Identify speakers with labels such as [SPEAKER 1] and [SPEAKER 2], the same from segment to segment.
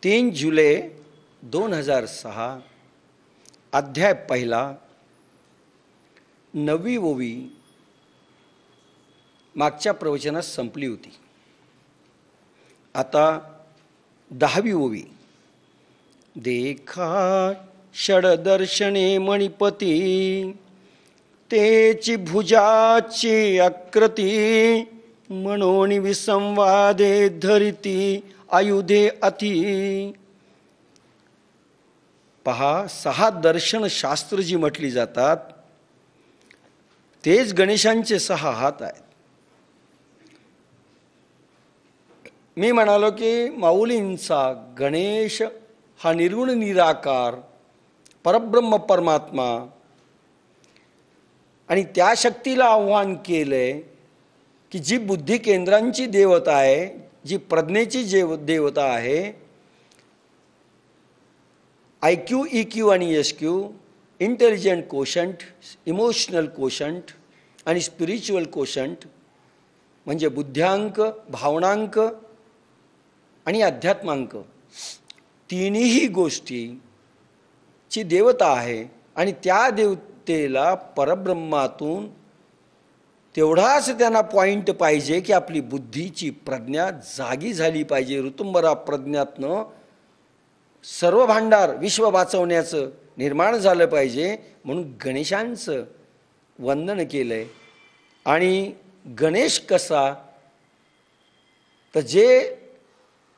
[SPEAKER 1] 3 जुलै 2006 अध्याय पहिला 9वी ओवी मागच्या प्रवचनात संपली होती. आता 10वी ओवी. देखा षडदर्शने मणिपती, तेची भुजाची आकृती, म्हणून विसंवादे धरिती आयुधे अति. पहा, 6 दर्शन शास्त्र जी म्हटली जातात तेच गणेशांचे 6 हात आहेत. मी म्हणालो की माऊलींचा गणेश हा निर्गुण निराकार परब्रह्म परमात्मा आणि त्या शक्तीला आव्हान केलंय की जी बुद्धी केंद्रांची देवता आहे, जी प्रज्ञेची देवता आहे, IQ, EQ आणि SQ, intelligent quotient, emotional quotient आणि स्पिरिच्युअल कोशंट, म्हणजे बुद्ध्यांक, भावनांक आणि अध्यात्मांक, तिन्ही गोष्टीची देवता आहे. आणि त्या देवतेला परब्रह्मातून तेवढाच त्यांना पॉईंट पाहिजे की आपली बुद्धीची प्रज्ञा जागी झाली पाहिजे. ऋतुंबरा प्रज्ञातनं सर्व भांडार विश्व वाचवण्याचं निर्माण झालं पाहिजे, म्हणून गणेशांचं वंदन केलं आहे. आणि गणेश कसा, तर जे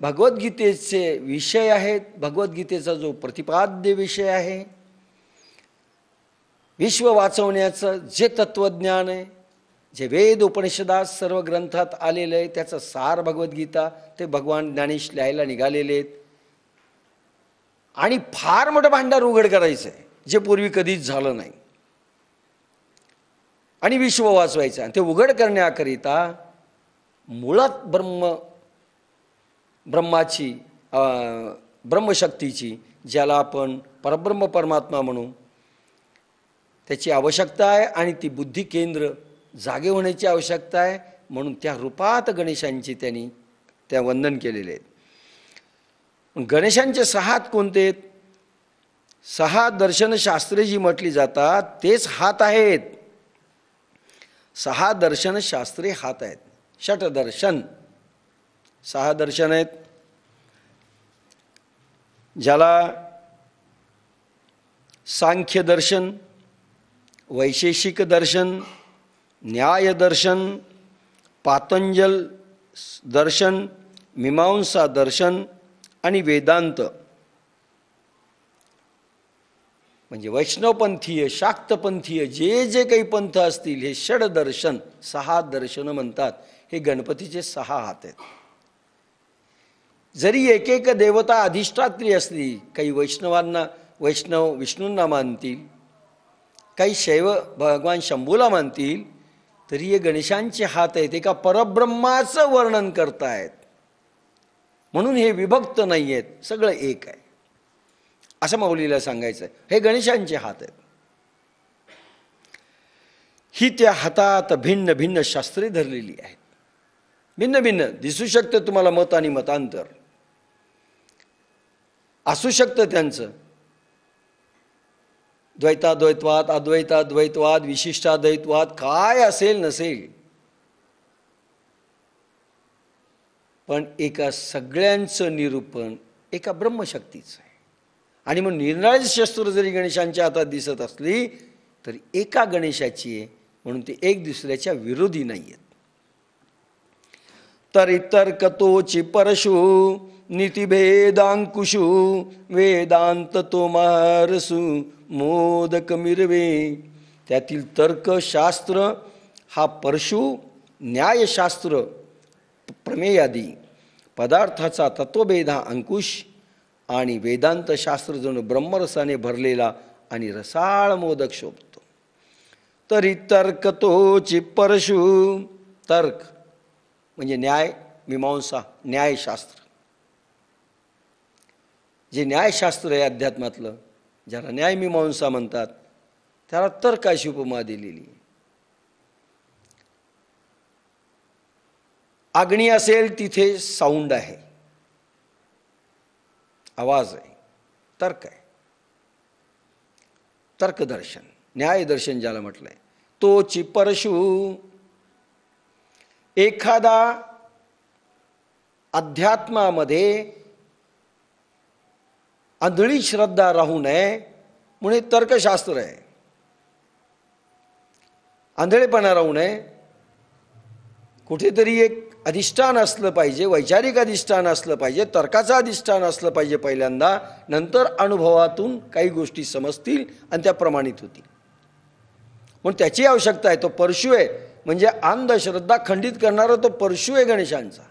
[SPEAKER 1] भगवद्गीतेचे विषय आहेत, भगवद्गीतेचा जो प्रतिपाद्य विषय आहे, विश्व वाचवण्याचं जे तत्त्वज्ञान आहे, जे वेद उपनिषदात सर्व ग्रंथात आलेलं आहे, त्याचं सार भगवद्गीता, ते भगवान ज्ञानेश लिहायला निघालेले आहेत. आणि फार मोठं भांडार उघड करायचं आहे, जे पूर्वी कधीच झालं नाही, आणि विश्व वाचवायचं. आणि ते उघड करण्याकरिता मुळात ब्रह्माची ब्रह्मशक्तीची, ज्याला आपण परब्रह्म परमात्मा म्हणू, त्याची आवश्यकता आहे. आणि ती बुद्धी केंद्र जागे होण्याची आवश्यकता आहे. म्हणून त्या रूपात गणेशांची त्यांनी त्या वंदन केलेले आहेत. गणेशांचे 6 हात कोणते आहेत? 6 दर्शनशास्त्रे जी म्हटली जातात तेच हात आहेत. 6 दर्शनशास्त्रे हात आहेत. षटदर्शन 6 दर्शन आहेत, ज्याला सांख्य दर्शन, वैशेषिक दर्शन, न्याय दर्शन, पातंजल दर्शन, मीमांसा दर्शन आणि वेदांत, म्हणजे वैष्णवपंथीय, शाक्तपंथीय जे जे काही पंथ असतील, हे षडदर्शन 6 दर्शन म्हणतात. हे गणपतीचे 6 हात आहेत. जरी एक एक देवता अधिष्ठात्री असली, काही वैष्णव विष्णूंना मानतील, काही शैव भगवान शंभूला मानतील, तरी हे गणेशांचे हात आहेत. एका परब्रह्माचं वर्णन करतायत, म्हणून हे विभक्त नाही आहेत, सगळं एक आहे असं माऊलीला सांगायचं आहे. हे गणेशांचे हात आहेत. ही त्या हातात भिन्न भिन्न शास्त्रे धरलेली आहेत. भिन्न भिन्न दिसू शकतं तुम्हाला, मत आणि मतांतर असू शकतं त्यांचं, द्वैताद्वैतवाद, अद्वैताद्वैतवाद, विशिष्टाद्वैतवाद, काय असेल नसेल, पण एका सगळ्यांचं निरूपण एका ब्रह्मशक्तीचं आहे. आणि मग निरनिराळी शस्त्र जरी गणेशांच्या हातात दिसत असली तरी एका गणेशाची आहे, म्हणून ते एक दुसऱ्याच्या विरोधी नाही आहेत. तरितर्कतोची परशु नीतिभेदांकुशु, वेदांत तो मारसु मोदक मिरवे. त्यातील तर्कशास्त्र हा परशु, न्यायशास्त्र प्रमेयादी, पदार्थाचा तत्वभेदा अंकुश, आणि वेदांत शास्त्र जणू ब्रह्मरसाने भरलेला आणि रसाळ मोदक शोभतो. तरी तर्क तोची परशु, तर्क म्हणजे न्याय, मीमांसा, न्यायशास्त्र. जे न्यायशास्त्र आहे अध्यात्मातलं, ज्याला न्यायमीमांसा म्हणतात, त्याला तर्काशी उपमा दिलेली. अग्नी असेल तिथे साऊंड आहे, आवाज आहे, तर्क आहे. तर्कदर्शन, न्यायदर्शन ज्याला म्हटलंय, तोची परशु. एखादा अध्यात्मामध्ये आंधळी श्रद्धा राहू नये म्हणून तर्कशास्त्र आहे. आंधळेपणा राहू नये, कुठेतरी एक अधिष्ठान असलं पाहिजे, वैचारिक अधिष्ठान असलं पाहिजे, तर्काचं अधिष्ठान असलं पाहिजे पहिल्यांदा, नंतर अनुभवातून काही गोष्टी समजतील आणि त्या प्रमाणित होतील. म्हणून त्याची आवश्यकता आहे. तो परशु आहे, म्हणजे अंधश्रद्धा खंडित करणारा तो परशु आहे गणेशांचा.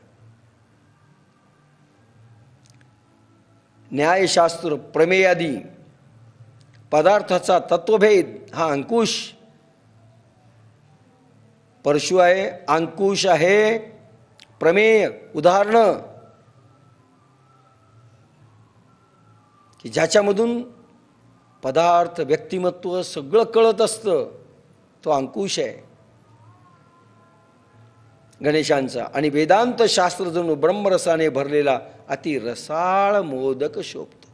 [SPEAKER 1] न्यायशास्त्र, प्रमेयादी, पदार्थाचा तत्वभेद हा अंकुश परशु आहे. अंकुश आहे प्रमेय, उदाहरणं की ज्याच्यामधून पदार्थ, व्यक्तिमत्व सगळं कळत असतं, तो अंकुश आहे गणेशांचा. आणि वेदांत शास्त्र जणू ब्रह्मरसाने भरलेला अति रसाळ मोदक शोभतो.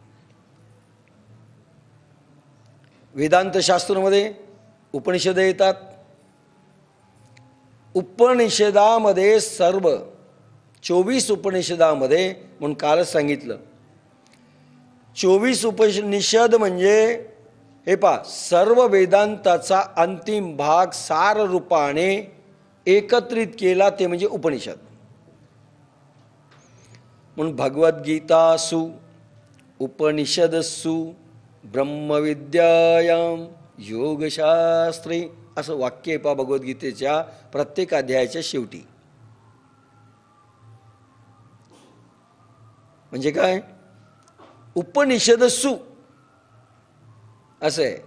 [SPEAKER 1] वेदांत शास्त्रामध्ये उपनिषद येतात. उपनिषदामध्ये सर्व 24 उपनिषदामध्ये, म्हणून कालच सांगितलं, 24 उपनिषद म्हणजे हे पहा, सर्व वेदांताचा अंतिम भाग सार रूपाने एकत्रित केला ते म्हणजे उपनिषद. म्हणून भगवद्गीतासु उपनिषदसु ब्रह्मविद्यायां योगशास्त्रे असं वाक्य आहे पहा भगवद्गीतेच्या प्रत्येक अध्यायाच्या शेवटी. म्हणजे काय? उपनिषदसु असं आहे.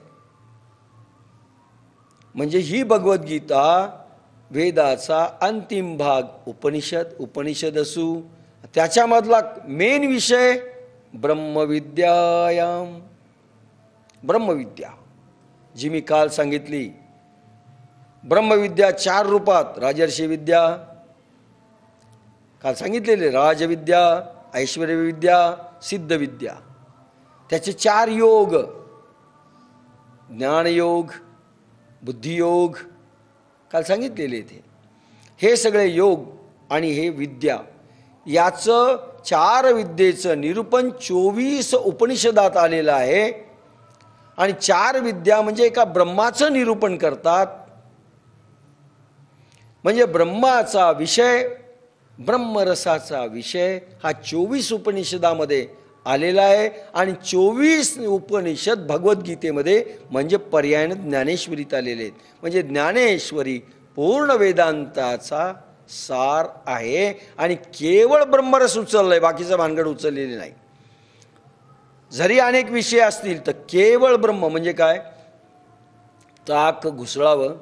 [SPEAKER 1] म्हणजे ही भगवद्गीता वेदाचा अंतिम भाग उपनिषद, उपनिषदसु, त्याच्यामधला मेन विषय ब्रह्मविद्यायाम, ब्रह्मविद्या जी मी काल सांगितली. ब्रह्मविद्या 4 रूपात, राजर्षी विद्या काल सांगितलेले, राजविद्या, ऐश्वर्यविद्या, सिद्धविद्या. त्याचे 4 योग, ज्ञानयोग, बुद्धियोग काल सांगितलेले ते. हे सगळे योग आणि हे विद्या, याचं 4 विद्येचं निरूपण 24 उपनिषदात आलेलं आहे. आणि 4 विद्या म्हणजे एका ब्रह्माचं निरूपण करतात. म्हणजे ब्रह्माचा विषय, ब्रह्मरसाचा विषय हा 24 उपनिषदामध्ये आलेला आहे. आणि 24 उपनिषद भगवद्गीतेमध्ये म्हणजे पर्यायाने ज्ञानेश्वरीत आलेले आहेत. म्हणजे ज्ञानेश्वरी पूर्ण वेदांताचा सार आहे. आणि केवळ ब्रह्मरस उचललाय, बाकीचा भानगड उचललेले नाही. जरी अनेक विषय असतील तर केवळ ब्रह्म म्हणजे काय? ताक घुसळावं,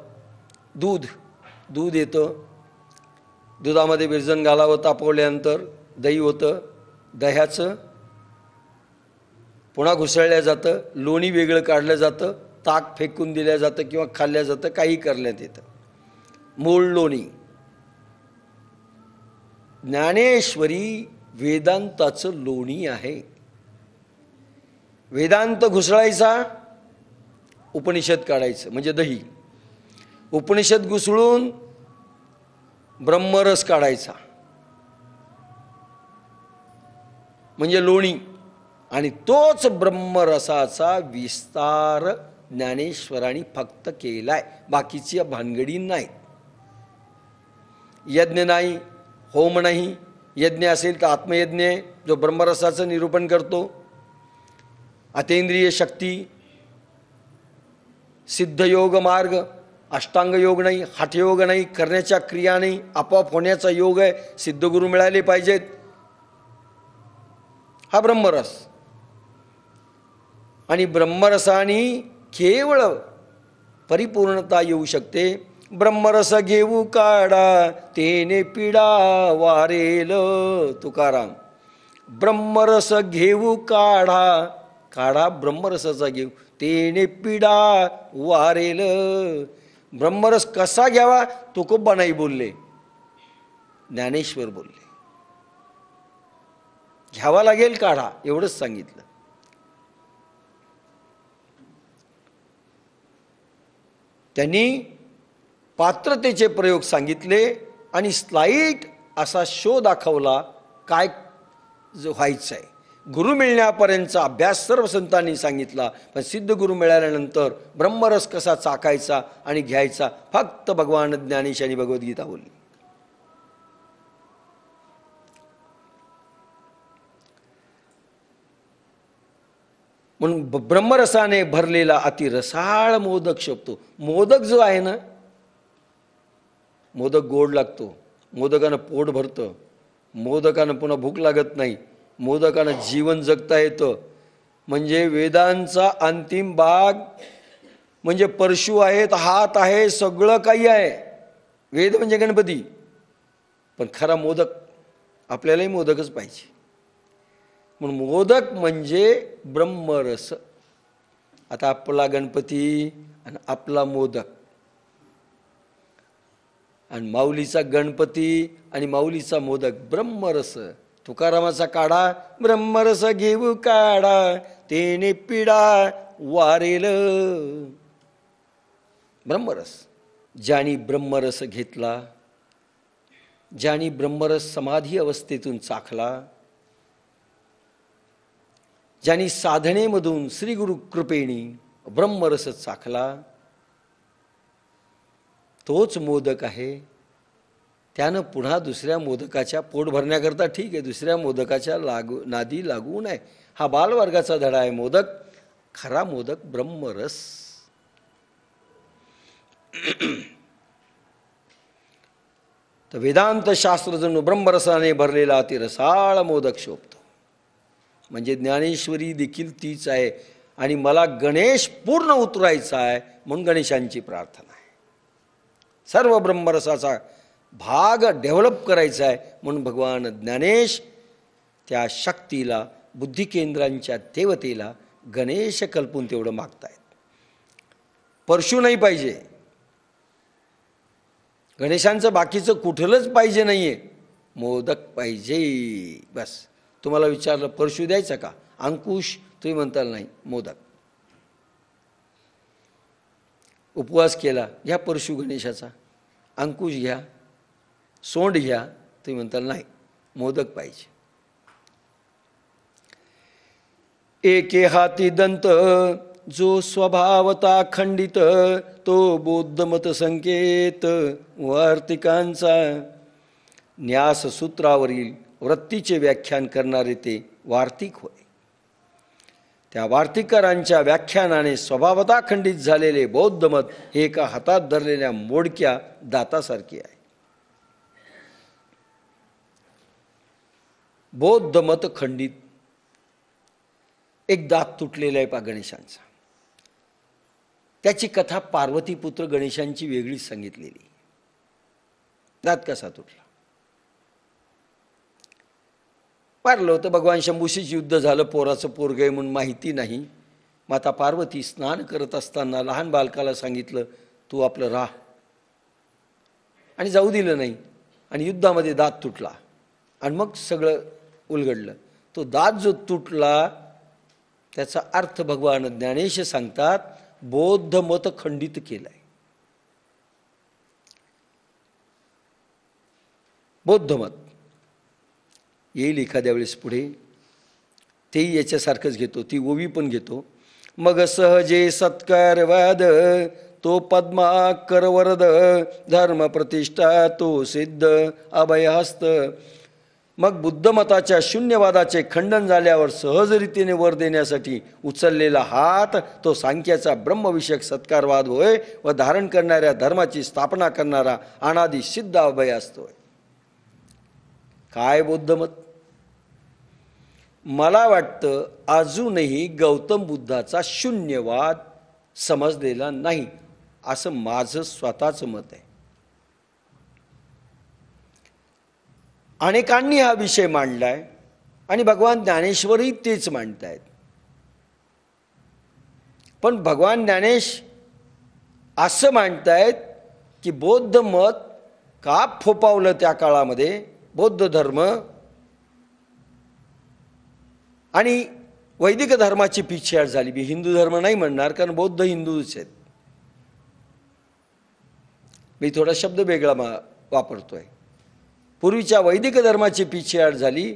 [SPEAKER 1] दूध येतं, दुधामध्ये विरजण घालावं, तापवल्यानंतर दही होतं, दह्याचं पुन्हा घुसळल्या जातं, लोणी वेगळं काढलं जातं, ताक फेकून दिलं जातं किंवा खाल्लं जातं, काही करण्यात येतं. मूळ लोणी. ज्ञानेश्वरी वेदांताचं लोणी आहे. वेदांत घुसळायचा, उपनिषद काढायचं म्हणजे दही. उपनिषद घुसळून ब्रह्मरस काढायचा म्हणजे लोणी. आणि तोच ब्रह्मरसाचा विस्तार ज्ञानेश्वरांनी फक्त केलाय, बाकीची भानगडी नाही. यज्ञ नाही, होम नाही. यज्ञ असेल तर आत्मयज्ञ जो ब्रह्मरसाचं निरूपण करतो. अतेंद्रिय शक्ती, सिद्धयोग मार्ग, अष्टांग योग नाही, हठयोग नाही, करण्याच्या क्रिया नाही, आपोआप होण्याचा योग आहे, सिद्धगुरू मिळाले पाहिजेत, हा ब्रह्मरस. आणि ब्रह्मरसाने केवळ परिपूर्णता येऊ शकते. ब्रह्मरस घेऊ काढा तेने पिडा वारेल तुकाराम. ब्रह्मरस घेऊ काढा ब्रह्मरसाचा घेऊ तेने पिडा वारेल. ब्रह्मरस कसा घ्यावा तुकोबा नाही बोलले, ज्ञानेश्वर बोलले. घ्यावा लागेल काढा, एवढंच सांगितलं. त्यांनी पात्रतेचे प्रयोग सांगितले आणि स्लाईट असा शो दाखवला काय व्हायचं आहे. गुरु मिळण्यापर्यंतचा अभ्यास सर्व संतांनी सांगितला, पण सिद्ध गुरु मिळाल्यानंतर ब्रह्मरस कसा चाकायचा आणि घ्यायचा फक्त भगवान ज्ञानेश आणि भगवद्गीता बोलली. म्हणून ब्रह्मरसाने भरलेला अतिरसाळ मोदक शोभतो. मोदक जो आहे ना, मोदक गोड लागतो, मोदकानं पोट भरतं, मोदकानं पुन्हा भूक लागत नाही, मोदकानं जीवन जगता येतं. म्हणजे वेदांचा अंतिम भाग म्हणजे परशु आहेत, हात आहे, सगळं काही आहे. वेद म्हणजे गणपती, पण खरा मोदक आपल्यालाही मोदकच पाहिजे. म्हणून मोदक म्हणजे ब्रह्मरस. आता आपला गणपती आणि आपला मोदक आणि माऊलीचा गणपती आणि माऊलीचा मोदक ब्रह्मरस. तुकारामाचा काढा ब्रह्मरस घेऊ काढा, तेने पिढा वारेल. ब्रह्मरस ज्यानी ब्रह्मरस घेतला, ज्यानी ब्रह्मरस समाधी अवस्थेतून चाखला, ज्यांनी साधनेमधून श्री गुरु कृपेनी ब्रह्मरस चाखला, तोच मोदक आहे. त्यानं पुन्हा दुसऱ्या मोदकाच्या पोट भरण्याकरता ठीक आहे, दुसऱ्या मोदकाच्या नादी लागू नये. हा बालवर्गाचा धडा आहे. मोदक खरा मोदक ब्रह्मरस. तर वेदांत शास्त्र जणू ब्रह्मरसाने भरलेला अतिरसाळ मोदक शोभतो. म्हणजे ज्ञानेश्वरी देखील तीच आहे. आणि मला गणेश पूर्ण उतरायचा आहे म्हणून गणेशांची प्रार्थना आहे. सर्व ब्रह्मरसाचा भाग डेव्हलप करायचा आहे म्हणून भगवान ज्ञानेश त्या शक्तीला, बुद्धिकेंद्रांच्या देवतेला गणेश कल्पून तेवढं मागतायत. परशु नाही पाहिजे, गणेशांचं बाकीचं कुठलंच पाहिजे नाहीये, मोदक पाहिजे बस. तुम्हाला विचारलं परशु द्यायचा का, अंकुश, तुम्ही म्हणताल नाही, मोदक. उपवास केला, घ्या परशु गणेशाचा, अंकुश घ्या, सोंड घ्या, तुम्ही म्हणताल नाही, मोदक पाहिजे. एके हाती दंत जो स्वभावता खंडित, तो बौद्धमत संकेत वार्तिकांचा. न्यास सूत्रावरील वृत्तीचे व्याख्यान करणारे ते वार्तिक होय. त्या वार्तिकारांच्या व्याख्यानाने स्वभावता खंडित झालेले बौद्ध मत हे एका हातात धरलेल्या मोडक्या दातासारखे आहे. बौद्ध मत खंडित, एक दात तुटलेला आहे पा गणेशांचा. त्याची कथा पार्वतीपुत्र गणेशांची वेगळीच सांगितलेली. दात कसा तुटला, पारलं होतं. भगवान शंभूशीच युद्ध झालं, पोराचं पोरग आहे म्हणून माहिती नाही. माता पार्वती स्नान करत असताना लहान बालकाला सांगितलं तू आपलं राह, आणि जाऊ दिलं नाही. आणि युद्धामध्ये दात तुटला आणि मग सगळं उलगडलं. तो दात जो तुटला त्याचा अर्थ भगवान ज्ञानेश सांगतात बौद्ध मत खंडित केलंय. बौद्ध मत येईल एखाद्या वेळेस पुढे, तेही याच्यासारखंच घेतो, ती ओवी पण घेतो. मग सहजे सत्कार वाद तो पद्माकर वरद, धर्म प्रतिष्ठा तो सिद्ध अभयहस्त. मग बुद्धमताच्या शून्यवादाचे खंडन झाल्यावर सहजरीतीने वर देण्यासाठी उचललेला हात तो सांख्याचा ब्रह्मविषयक सत्कारवाद होय व धारण करणाऱ्या धर्माची स्थापना करणारा अनादि सिद्ध अभय असतोय. काय बौद्धमत? मला वाटतं अजूनही गौतम बुद्धाचा शून्यवाद समजलेला नाही, असं माझं स्वतःचं मत आहे. अनेकांनी हा विषय मांडलाय आणि भगवान ज्ञानेश्वरही तेच मांडतायत. पण भगवान ज्ञानेश असं मांडतायत की बौद्ध मत का फोपावलं त्या काळामध्ये, बौद्ध धर्म आणि वैदिक धर्माची पिछेहाट झाली. मी हिंदू धर्म नाही म्हणणार, कारण बौद्ध हिंदूच आहेत. मी थोडा शब्द वेगळा वापरतोय. पूर्वीच्या वैदिक धर्माची पिछेहाट झाली,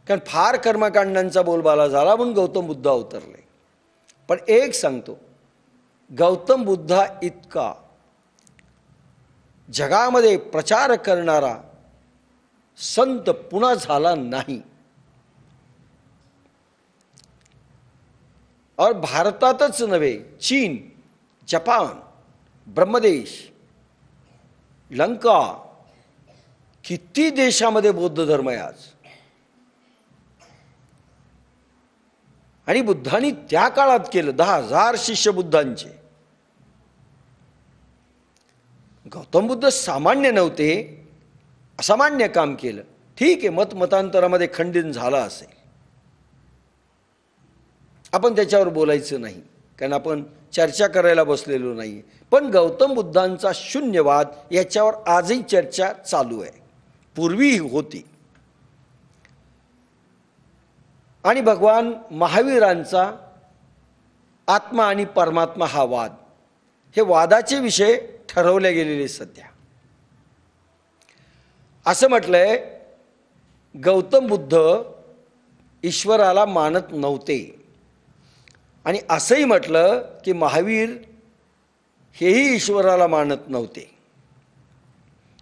[SPEAKER 1] कारण फार कर्मकांडांचा बोलबाला झाला म्हणून गौतम बुद्ध अवतरले. पण एक सांगतो, गौतम बुद्धा इतका जगामध्ये प्रचार करणारा संत पुन्हा झाला नाही. और भारतातच नव्हे, चीन, जपान, ब्रह्मदेश, लंका, किती देशामध्ये बौद्ध धर्म आहे आज. आणि बुद्धांनी त्या काळात केलं 10,000 शिष्य बुद्धांचे. गौतम बुद्ध सामान्य नव्हते, असामान्य काम केलं. ठीक आहे, मतमतांतरामध्ये खंडन झालं असेल, आपण त्याच्यावर बोलायचं नाही, कारण आपण चर्चा करायला बसलेलो नाही. पण गौतम बुद्धांचा शून्यवाद याच्यावर आजही चर्चा चालू आहे, पूर्वीही होती. आणि भगवान महावीरांचा आत्मा आणि परमात्मा हा वाद, हे वादाचे विषय ठरवले गेलेले. सध्या असं म्हटलंय, गौतम बुद्ध ईश्वराला मानत नव्हते. आणि असंही म्हटलं की महावीर हेही ईश्वराला मानत नव्हते.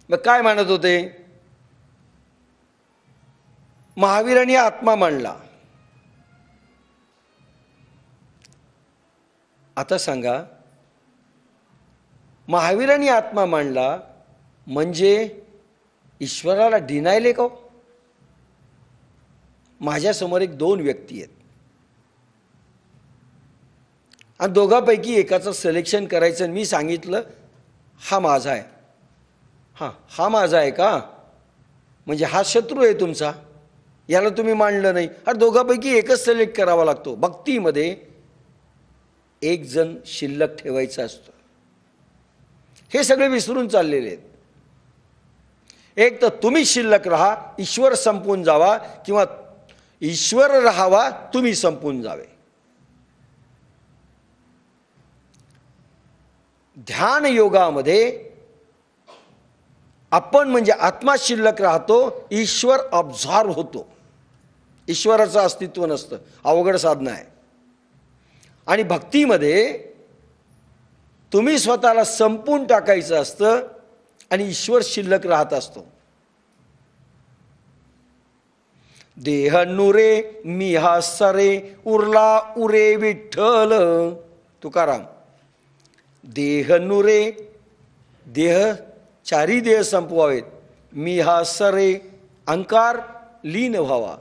[SPEAKER 1] मग काय मानत होते? महावीरांनी आत्मा मानला. आता सांगा, महावीरांनी आत्मा मांडला म्हणजे ईश्वराला डिनायल आहे का? माझ्यासमोर एक 2 व्यक्ती आहेत आणि दोघांपैकी एकाचं सिलेक्शन करायचं. मी सांगितलं हा माझा आहे. हा माझा आहे का? म्हणजे हा शत्रू आहे तुमचा, याला तुम्ही मानलं नाही. हा दोघांपैकी एकच सिलेक्ट करावा लागतो. भक्तीमध्ये एक जण शिल्लक ठेवायचा असतो. हे सगळे विसरून चाललेले आहेत. एक तर तुम्ही शिल्लक राहा, ईश्वर संपून जावा, किंवा ईश्वर राहावा, तुम्ही संपून जावे. ध्यान योगामध्ये आपण म्हणजे आत्मा शिल्लक राहतो, ईश्वर ऑब्झॉर्व होतो. ईश्वराचं अस्तित्व नसतं, अवघड साधना आहे. आणि भक्तीमध्ये तुम्ही स्वतःला संपून टाकायचं असतं आणि ईश्वर शिल्लक राहत असतो. देह नुरे मी हा सरे, उरला उरे विठ्ठल. तुकाराम. देह नुरे, देह, 4 देह संपवावेत. मी हा सरे, अहंकार लीन व्हावा.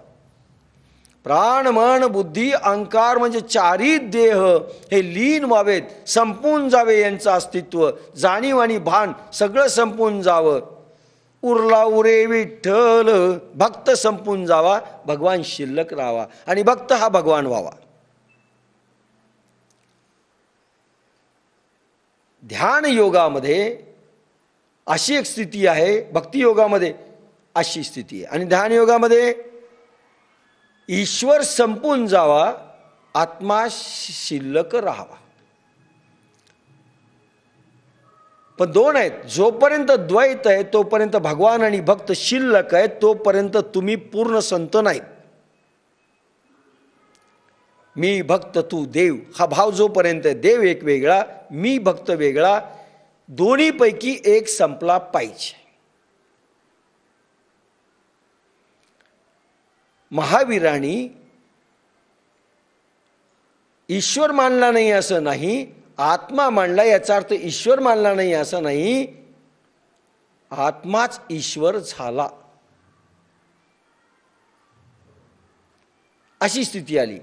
[SPEAKER 1] प्राण मन बुद्धी अहंकार म्हणजे 4 देह हे लीन व्हावेत, संपून जावे. यांचं अस्तित्व, जाणीव आणि भान सगळं संपून जावं. उरला उरे विठ्ठल, भक्त संपून जावा, भगवान शिल्लक राहावा आणि भक्त हा भगवान व्हावा. ध्यान योगामध्ये अशी एक स्थिती आहे, भक्ती योगामध्ये अशी स्थिती आहे. आणि ध्यान योगामध्ये ईश्वर संपून जावा, आत्मा शिल्लक राहावा. पण 2 आहेत. जोपर्यंत द्वैत आहे तोपर्यंत भगवान आणि भक्त शिल्लक आहेत, तोपर्यंत तुम्ही पूर्ण संत नाहीत. मी भक्त तू देव हा भाव जोपर्यंत आहे, देव एक वेगळा, मी भक्त वेगळा, दोन्हीपैकी एक संपला पाहिजे. महावीरांनी ईश्वर मानला नाही असं नाही, आत्मा मानला. याचा अर्थ ईश्वर मानला नाही असं नाही, आत्माच ईश्वर झाला अशी स्थिती आली.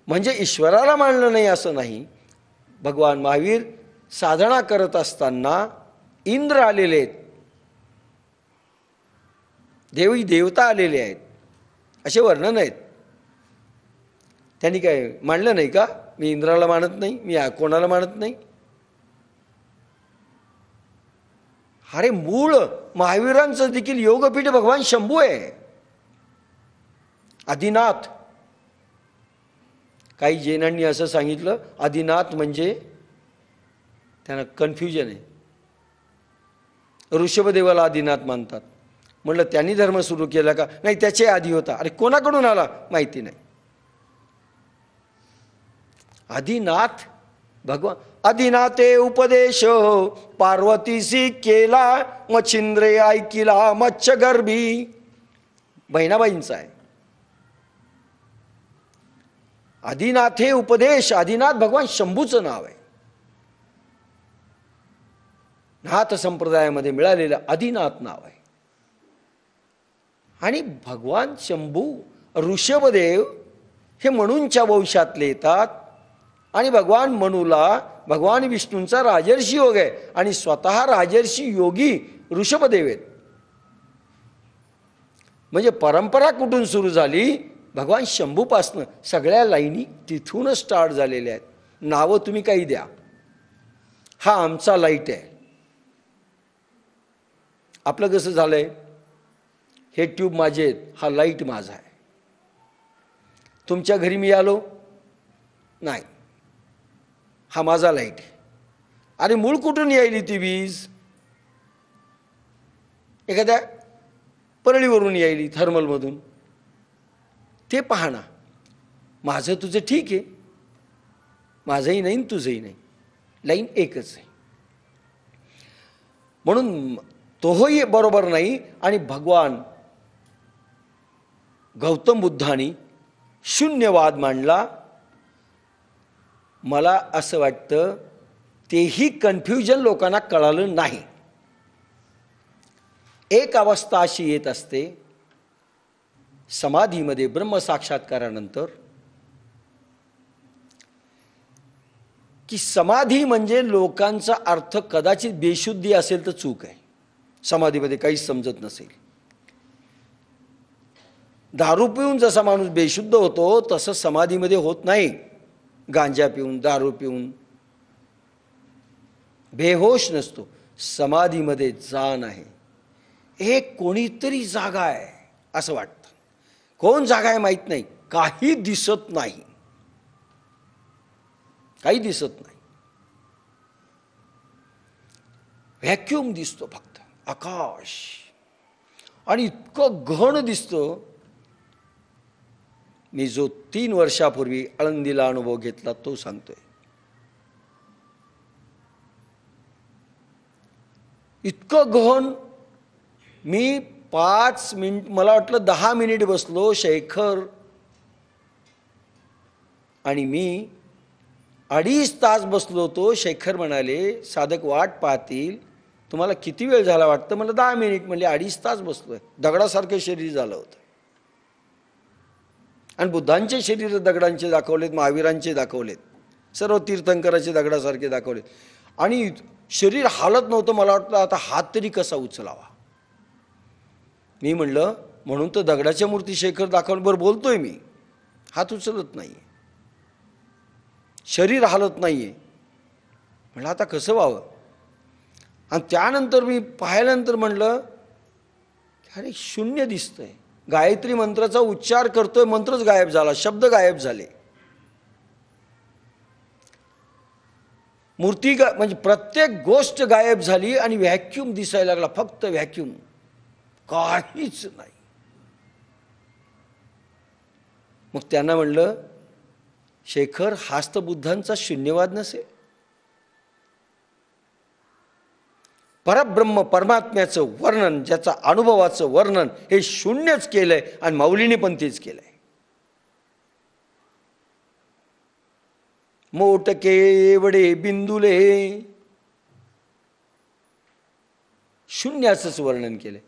[SPEAKER 1] म्हणजे ईश्वराला मानलं नाही असं नाही. भगवान महावीर साधना करत असताना इंद्र आलेले आहेत, देवी देवता आलेले आहेत, असे वर्णन आहेत. त्यांनी काय मानलं नाही का? मी इंद्राला मानत नाही, मी कोणाला मानत नाही. अरे मूळ महावीरांचं देखील योगपीठ भगवान शंभू आहे, आदिनाथ. काही जैनांनी असं सांगितलं, आदिनाथ म्हणजे त्यांना कन्फ्युजन आहे, ऋषभदेवाला आदिनाथ मानतात. म्हटलं त्यांनी धर्म सुरू केला का? नाही, त्याचे आधी होता. अरे कोणाकडून आला माहिती नाही. आदिनाथ भगवान. आदिनाथे उपदेश पार्वतीसी केला, मच्छिंद्रे ऐकिला मच्छगर्भी. बहिणाबाईंचा आहे. आदिनाथे उपदेश. आदिनाथ भगवान शंभूचं नाव आहे. नाथ संप्रदायामध्ये मिळालेलं आदिनाथ नाव आहे. आणि भगवान शंभू ऋषभदेव हे मनूंच्या वंशातले येतात. आणि भगवान मनूला भगवान विष्णूंचा राजर्षी योग आहे. आणि स्वतः राजर्षी योगी ऋषभदेव आहेत. म्हणजे परंपरा कुठून सुरू झाली? भगवान शंभूपासनं सगळ्या लाईनी तिथूनच स्टार्ट झालेल्या आहेत. नावं तुम्ही काही द्या. हा आमचा लाईट आहे. आपलं कसं झालंय, हे ट्यूब माझे आहेत, हा लाईट माझा आहे. तुमच्या घरी मी आलो, नाही, हा माझा लाईट आहे. अरे मूळ कुठून यायली ती वीज? एखाद्या परळीवरून यायली, थर्मलमधून. ते पाहणं. माझं तुझं ठीक आहे, माझंही नाही तुझंही नाही, लाईन एकच आहे. म्हणून तोही बरोबर नाही. आणि भगवान गौतम बुद्धांनी शून्यवाद मांडला. मला असं वाटतं तेही कन्फ्युजन लोकांना कळालं नाही. एक अवस्था अशी येत असते समाधीमध्ये, ब्रह्मसाक्षात्कारानंतर, की समाधी म्हणजे लोकांचा अर्थ कदाचित बेशुद्धी असेल तर चूक आहे. समाधीमध्ये काहीच समजत नसेल. दारू पिऊन जसा माणूस बेशुद्ध होतो तसं समाधीमध्ये होत नाही. गांजा पिऊन, दारू पिऊन बेहोश नसतो. समाधीमध्ये जाण आहे. एक कोणीतरी जागा आहे असं वाटतं. कोण जागा आहे माहीत नाही. काही दिसत नाही, काही दिसत नाही. व्हॅक्यूम दिसतो फक्त, आकाश. आणि इतकं घन दिसतं. मी जो 3 वर्षापूर्वी आळंदीला अनुभव घेतला तो सांगतोय. इतकं गहन. मी 5 मिनिट, मला वाटलं 10 मिनिट बसलो. शेखर आणि मी 2.5 तास बसलो होतो. शेखर म्हणाले साधक वाट पाहतील, तुम्हाला किती वेळ झाला वाटतं? मला 10 मिनिट. म्हणले 2.5 तास बसलोय. दगडासारखं शरीर झालं होतं. आणि बुद्धांचे शरीर दगडांचे दाखवलेत, महावीरांचे दाखवलेत, सर्व तीर्थंकराचे दगडासारखे दाखवलेत. आणि शरीर हालत नव्हतं. मला वाटलं आता हात तरी कसा उचलावा. मी म्हणलं म्हणून तर दगडाच्या मूर्ती शेखर दाखवलं. बरं बोलतोय मी, हात उचलत नाही, शरीर हालत नाहीये. म्हणलं आता कसं व्हावं? आणि त्यानंतर मी पाहिल्यानंतर म्हणलं अरे शून्य दिसतंय. गायत्री मंत्राचा उच्चार करतोय, मंत्रच गायब झाला, शब्द गायब झाले. मूर्ती म्हणजे प्रत्येक गोष्ट गायब झाली. आणि व्हॅक्यूम दिसायला लागला, फक्त व्हॅक्यूम, काहीच नाही. मग त्यांना म्हणलं शेखर, हाच तर बुद्धांचा शून्यवाद नसेल? परब्रह्म परमात्म्याचं वर्णन, ज्याचा अनुभवाचं वर्णन हे शून्यच केलंय. आणि माऊलीने पण तेच केलंय. मोटके एवढे बिंदुले, शून्याचंच वर्णन केलंय.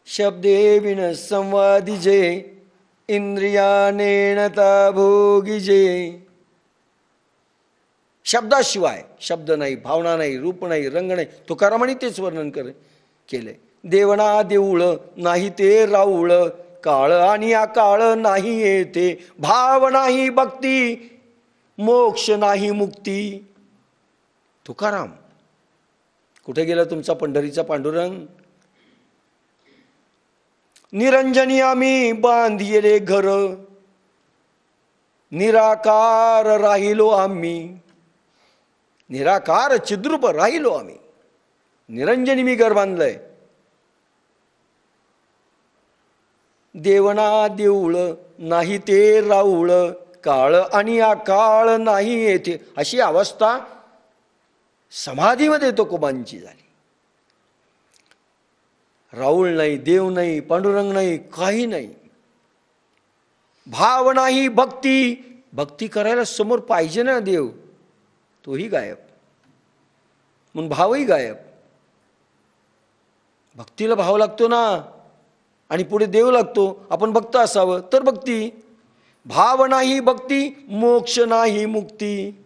[SPEAKER 1] शब्दे विन संवादिजे, इंद्रियानेणता भोगिजे. शब्दाशिवाय, शब्द नाही, भावना नाही, रूप नाही, रंग नाही. तुकारामांनी तेच वर्णन केलंय. देवना देऊळ नाही ते राऊळ, काळ आणि अकाळ नाही येते, भाव नाही भक्ती, मोक्ष नाही मुक्ती. तुकाराम. कुठे गेला तुमचा पंढरीचा पांडुरंग? निरंजनी आम्ही बांधिले घर, निराकार राहिलो आम्ही, निराकार चिद्रूप राहिलो आम्ही. निरंजनी मी घर बांधलंय. देवना देऊळ नाही ते राऊळ, काळ आणि आकाळ नाही येथे, अशी अवस्था समाधीमध्ये तुकोबांची झाली. राऊळ नाही, देव नाही, पांडुरंग नाही, काही नाही. भाव नाही, भक्ती करायला समोर पाहिजे ना देव, तोही गायब. म्हणून भावही गायब. भक्तीला भाव लागतो ना, आणि पुढे देव लागतो. आपण भक्त असावं तर भक्ती. भाव नाही भक्ती, मोक्ष नाही मुक्ती.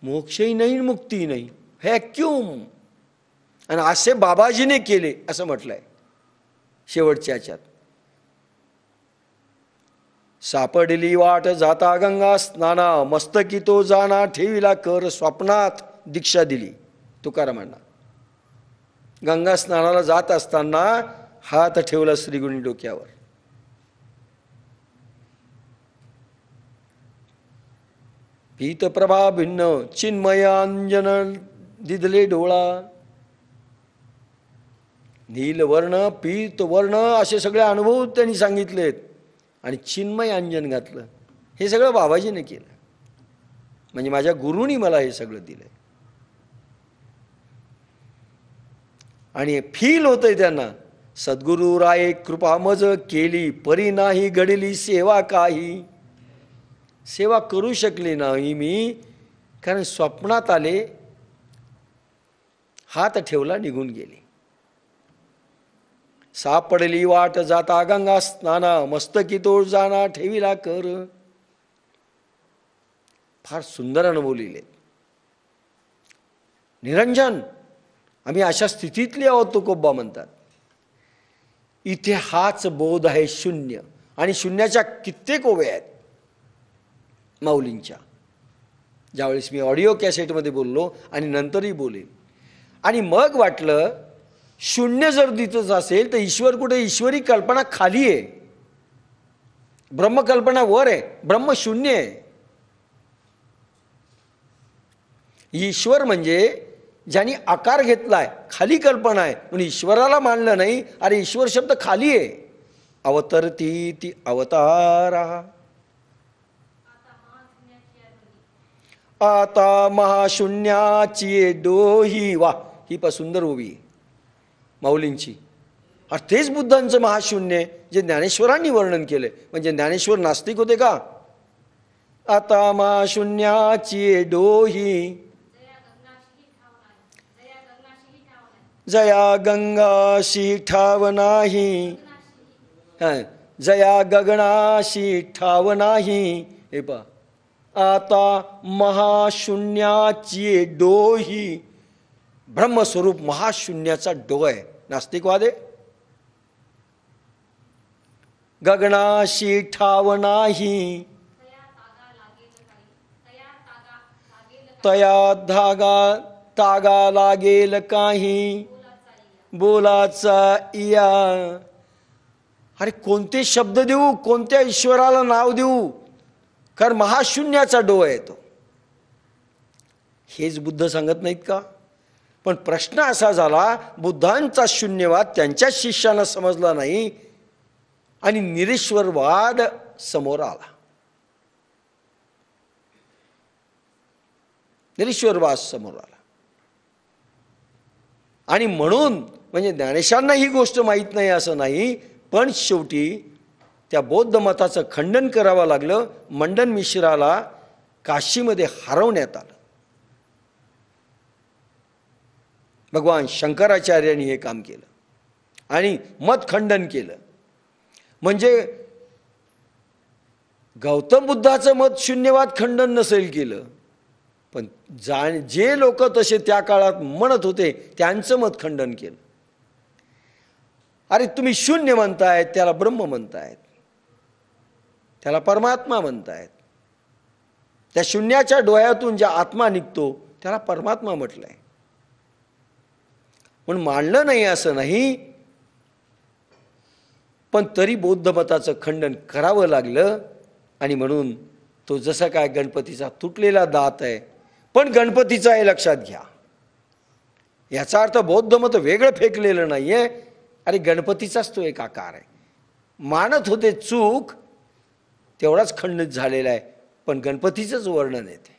[SPEAKER 1] मोक्षही नाही, मुक्ती नाही, व्हॅक्यूम. आणि असे बाबाजीने केले असं म्हटलंय शेवटच्या ह्याच्यात. सापडली वाट जाता गंगा स्नाना, मस्तकी तो जाना ठेविला कर स्वप्नात, दीक्षा दिली तुकारामांना. गंगा स्नानाला जात असताना हात ठेवला श्रीगुणी डोक्यावर. पीतप्रभा भिन्न चिन्मयांजन दिदले डोळा. नीलवर्ण, पीतवर्ण असे सगळे अनुभव त्यांनी सांगितलेत, आणि चिन्मय अंजन घातलं. हे सगळं बाबाजीने केलं. म्हणजे माझ्या गुरुनी मला हे सगळं दिलंय. आणि फील होतंय त्यांना. सद्गुरु राये कृपा मज केली, परी नाही घडली सेवा काही. सेवा करू शकले नाही मी, कारण स्वप्नात आले, हात ठेवला, निघून गेले. सापडली वाट जाता गंगा स्नाना, मस्तकी तो जाना ठेविला कर. फार सुंदर अनुभव लिहिले. निरंजन, आम्ही अशा स्थितीतली आहोत तुकोबा म्हणतात. इथे हाच बोध आहे शून्य. आणि शून्याच्या कित्येक ओव्या आहेत माऊलींच्या. ज्यावेळेस मी ऑडिओ कॅसेटमध्ये बोललो आणि नंतरही बोलेल. आणि मग वाटलं शून्य जर दिसत असेल तर ईश्वर कुठे? ईश्वरी कल्पना खाली आहे, ब्रह्मकल्पना वर आहे, ब्रह्म शून्य आहे. ईश्वर म्हणजे ज्यांनी आकार घेतलाय, खाली कल्पना आहे. म्हणून ईश्वराला मानलं नाही. अरे ईश्वर शब्द खाली आहे. अवतरती ती अवतारा, आता महाशून्याची डोही. वा, ही सुंदर ओवी माऊलींची. अरे तेच बुद्धांचं महाशून्य जे ज्ञानेश्वरांनी वर्णन केले. म्हणजे ज्ञानेश्वर नास्तिक होते का? आता महाशून्याची डोही, जया गंगाशी ठाव नाही, जया गगनाशी ठाव नाही. हे पा, आता महाशून्याची डोही. ब्रह्मस्वरूप महाशून्याचा डो आहे. नास्तिकवाद आहे. गगनाशी ठाव नाही, तया तागा लागेल काही, बोलाचा या. अरे कोणते शब्द देऊ, कोणत्या ईश्वराला नाव देऊ? कारण महाशून्याचा डो आहे तो. हेच बुद्ध सांगत नाहीत का? पण प्रश्न असा झाला, बुद्धांचा शून्यवाद त्यांच्या शिष्यांना समजला नाही आणि निरीश्वरवाद समोर आला. निरीश्वरवाद समोर आला. आणि म्हणून म्हणजे ज्ञानेशांना ही गोष्ट माहीत नाही असं नाही, पण शेवटी त्या बौद्ध मताचं खंडन करावं लागलं. मंडन मिश्राला काशीमध्ये हरवण्यात आलं. भगवान शंकराचार्यांनी हे काम केलं आणि मत खंडन केलं. म्हणजे गौतम बुद्धाचं मत शून्यवाद खंडन नसेल केलं, पण जे लोक तसे त्या काळात म्हणत होते त्यांचं मत खंडन केलं. अरे तुम्ही शून्य म्हणतायत, त्याला ब्रह्म म्हणतायत, त्याला परमात्मा म्हणतायत. त्या शून्याच्या डोळ्यातून ज्या आत्मा निघतो त्याला परमात्मा म्हटलंय. म्हणून मानलं नाही असं नाही, पण तरी बौद्ध मताचं खंडन करावं लागलं. आणि म्हणून तो जसा काय गणपतीचा तुटलेला दात आहे, पण गणपतीचा हे लक्षात घ्या. याचा अर्थ बौद्ध मत वेगळं फेकलेलं नाही आहे. अरे गणपतीचाच तो एक आकार आहे. मानत होते चूक, तेवढाच खंडित झालेला आहे, पण गणपतीचंच वर्णन येते.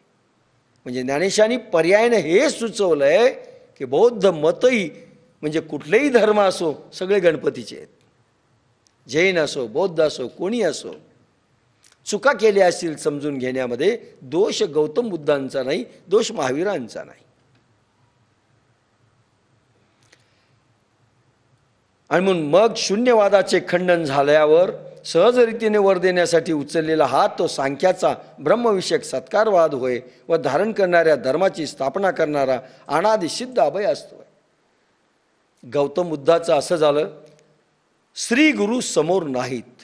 [SPEAKER 1] म्हणजे ज्ञानेशांनी पर्यायाने हे सुचवलं आहे की बौद्ध मतही म्हणजे कुठलेही धर्म असो सगळे गणपतीचे आहेत. जैन असो, बौद्ध असो, कोणी असो, चुका केल्या असतील समजून घेण्यामध्ये, दोष गौतम बुद्धांचा नाही, दोष महावीरांचा नाही. आणि म्हणून मग शून्यवादाचे खंडन झाल्यावर सहजरीतीने वर देण्यासाठी उचललेला हात तो सांख्याचा ब्रह्मविषयक सत्कारवाद होय व धारण करणाऱ्या धर्माची स्थापना करणारा अनादि सिद्ध अभय असतो. गौतम बुद्धाचं असं झालं, श्री गुरु समोर नाहीत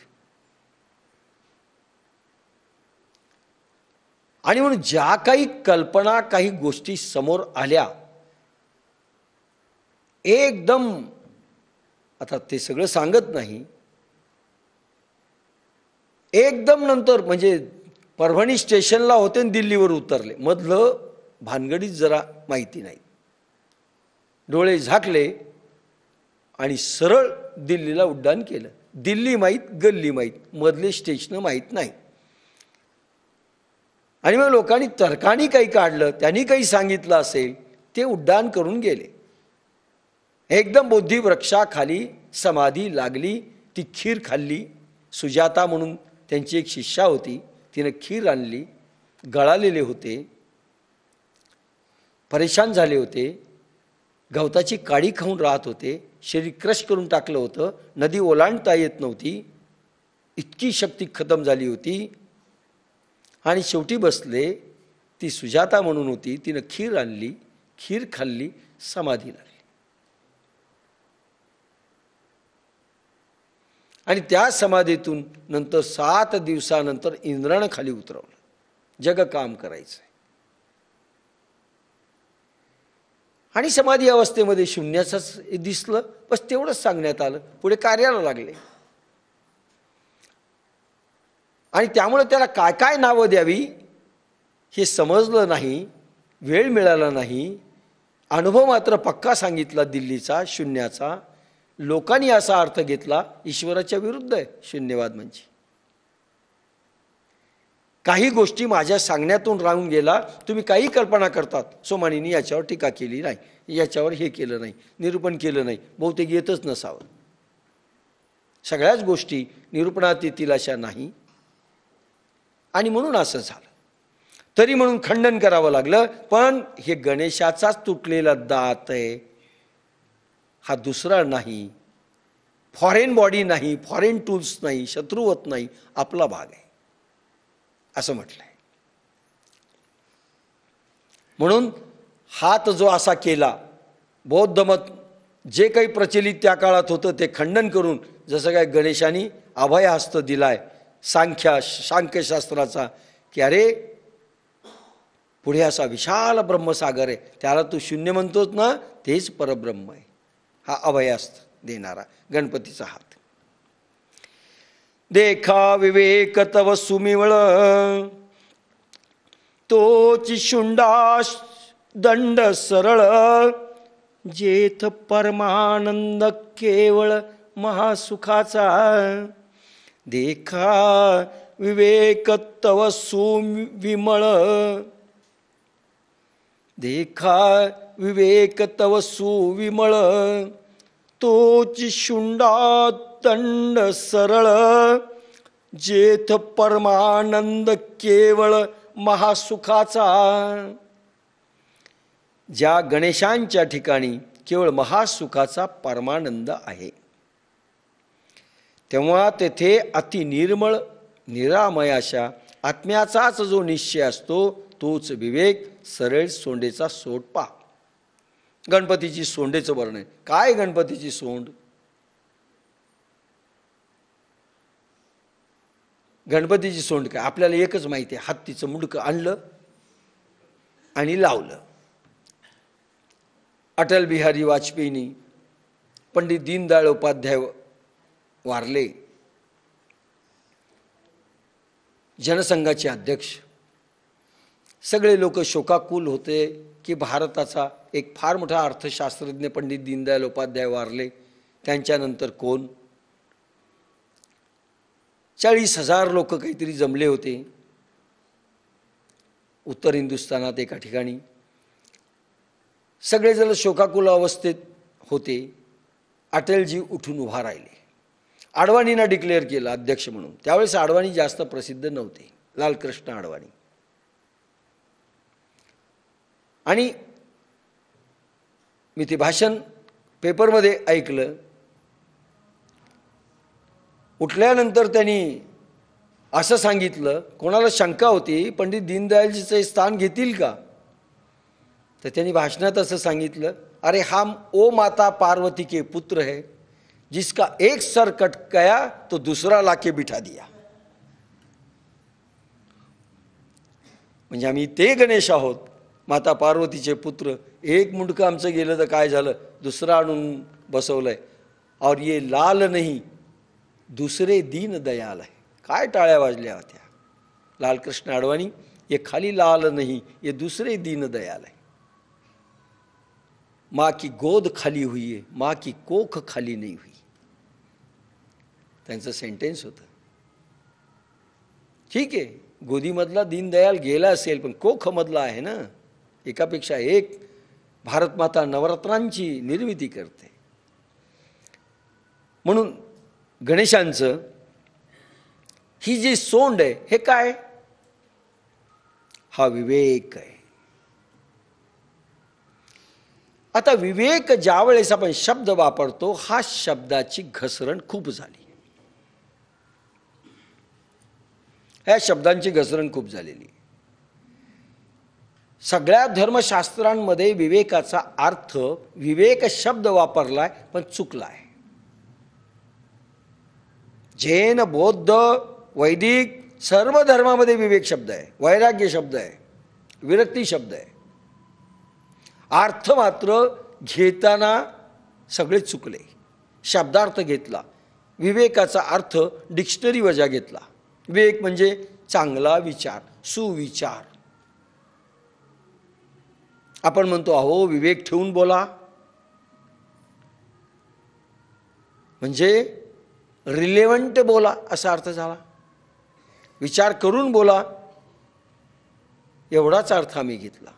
[SPEAKER 1] आणि म्हणून ज्या काही कल्पना, काही गोष्टी समोर आल्या एकदम, आता ते सगळं सांगत नाही, एकदम नंतर म्हणजे परभणी स्टेशनला होते आणि दिल्लीवर उतरले, मधलं भानगडीत जरा माहिती नाही. डोळे झाकले आणि सरळ दिल्लीला उड्डाण केलं. दिल्ली माहीत, गल्ली माहीत, मधले स्टेशन माहीत नाही. आणि मग लोकांनी तर्काने काही काढलं, त्यांनी काही सांगितलं असेल, ते उड्डाण करून गेले. एकदम बोधिवृक्षाखाली समाधी लागली. ती खीर खाल्ली. सुजाता म्हणून त्यांची एक शिष्या होती, तिने खीर आणली. गळालेले होते, परेशान झाले होते, गवताची काडी खाऊन राहत होते, शरीर क्रश करून टाकलं होतं, नदी ओलांडता येत नव्हती, इतकी शक्ती खतम झाली होती. आणि शेवटी बसले. ती सुजाता म्हणून होती, तिनं खीर आणली, खीर खाल्ली, समाधी लागली. आणि त्या समाधीतून नंतर 7 दिवसानंतर इंद्रानं खाली उतरवलं. जग काम करायचं आणि समाधी अवस्थेमध्ये शून्याचंच दिसलं, बस तेवढंच सांगण्यात आलं. पुढे कार्याला लागले आणि त्यामुळे त्याला काय काय नावं द्यावी हे समजलं नाही, वेळ मिळाला नाही. अनुभव मात्र पक्का सांगितला दिल्लीचा, शून्याचा. लोकांनी असा अर्थ घेतला ईश्वराच्या विरुद्ध आहे शून्यवाद म्हणजे. काही गोष्टी माझ्या सांगण्यातून राहून गेला, तुम्ही काही कल्पना करतात. सोमानींनी याच्यावर टीका केली नाही, याच्यावर हे केलं नाही, निरूपण केलं नाही, बहुतेक येतच नसावं. सगळ्याच गोष्टी निरूपणात येतील अशा नाही. आणि म्हणून असं झालं. तरी म्हणून खंडन करावं लागलं. पण हे गणेशाचाच तुटलेला दात आहे, हा दुसरा नाही, फॉरेन बॉडी नाही, फॉरेन टूल्स नाही, शत्रुवत नाही, आपला भाग आहे असं म्हटलंय. म्हणून हात जो असा केला, बौद्ध मत जे काही प्रचलित त्या काळात होतं ते खंडन करून, जसं काय गणेशाने अभयहस्त दिलाय सांख्यशास्त्राचा, की अरे पुढे असा विशाल ब्रह्मसागर आहे, त्याला तू शून्य म्हणतोस ना, तेच परब्रह्म आहे. हा अभयहस्त देणारा गणपतीचा हात. देखा विवेक तव सुमिवळ, तोची शुंडाश दंड सरळ, जेथ परमानंद केवळ महासुखाचा. देखा विवेक तव सुविमळ, देखा विवेक तव सुविमळ, तोची शुंडा दंड सरळ, जेथ परमानंद केवळ महासुखाचा. ज्या गणेशांच्या ठिकाणी केवळ महासुखाचा परमानंद आहे, तेव्हा तेथे अतिनिर्मळ निरामय अशा आत्म्याचाच जो निश्चय असतो, तोच विवेक. सरळ सोंडेचा सोड पहा. गणपतीची सोंडेचं वर्णन. काय गणपतीची सोंड? गणपतीची सोंड काय? आपल्याला एकच माहिती आहे, हत्तीचं मुंडकं आणलं आणि लावलं. अटल बिहारी वाजपेयींनी, पंडित दीनदयाळ उपाध्याय वारले, जनसंघाचे अध्यक्ष, सगळे लोक शोकाकुल होते की भारताचा एक फार मोठा अर्थशास्त्रज्ञ पंडित दीनदयाल उपाध्याय वारले, त्यांच्यानंतर कोण. 40,000 लोक काहीतरी जमले होते उत्तर हिंदुस्थानात एका ठिकाणी. सगळेजण शोकाकुल अवस्थेत होते. अटलजी उठून उभा राहिले. आडवाणींना डिक्लेअर केलं अध्यक्ष म्हणून. त्यावेळेस आडवाणी जास्त प्रसिद्ध नव्हते, लालकृष्ण आडवाणी. आणि मी ते भाषण पेपरमध्ये ऐकलं. उठल्यानंतर त्यांनी असं सांगितलं, कोणाला शंका होती पंडित दीनदयालजीचे स्थान घेतील का, तर त्यांनी भाषणात असं सांगितलं, अरे हम ओ माता पार्वती के पुत्र है, जिसका एक सर कट गया तो दूसरा लाके बिठा दिया. म्हणजे आम्ही ते गणेश आहोत, माता पार्वतीचे पुत्र. एक मुंडकं आमचं गेलं तर काय झालं, दुसरं आणून बसवलंय. और ये लाल नहीं दुसरे दीन दयाल है. काय टाळ्या वाजल्या होत्या. लालकृष्ण आडवाणी, ये खाली लाल नहीं, ये दूसरे दीन दयाल है. माँ की गोद खाली हुई है, माँ की कोख खाली नहीं हुई. त्यांचं सेंटेन्स होतं. ठीक आहे, गोदीमधला दीनदयाल गेला असेल, पण कोखमधला आहे ना. एकापेक्षा एक भारतमाता नवरत्नांची निर्मिती करते. म्हणून गणेशांचं ही जी सोंड आहे, हे काय, हा विवेक आहे. आता विवेक ज्यावेळेस आपण शब्द वापरतो, हा शब्दाची घसरण खूप झाली. ह्या शब्दांची घसरण खूप झालेली. सगळ्या धर्मशास्त्रांमध्ये विवेकाचा अर्थ, विवेक शब्द वापरलाय पण चुकलाय. जैन, बौद्ध, वैदिक सर्व धर्मामध्ये विवेक शब्द आहे, वैराग्य शब्द आहे, विरक्ती शब्द आहे. अर्थ मात्र घेताना सगळे चुकले. शब्दार्थ घेतला, विवेकाचा अर्थ डिक्शनरी वजा घेतला. विवेक म्हणजे चांगला विचार, सुविचार. आपण म्हणतो अहो विवेक ठेवून बोला, म्हणजे रिलेव्हंट बोला असा अर्थ झाला. विचार करून बोला एवढाच अर्थ आम्ही घेतला.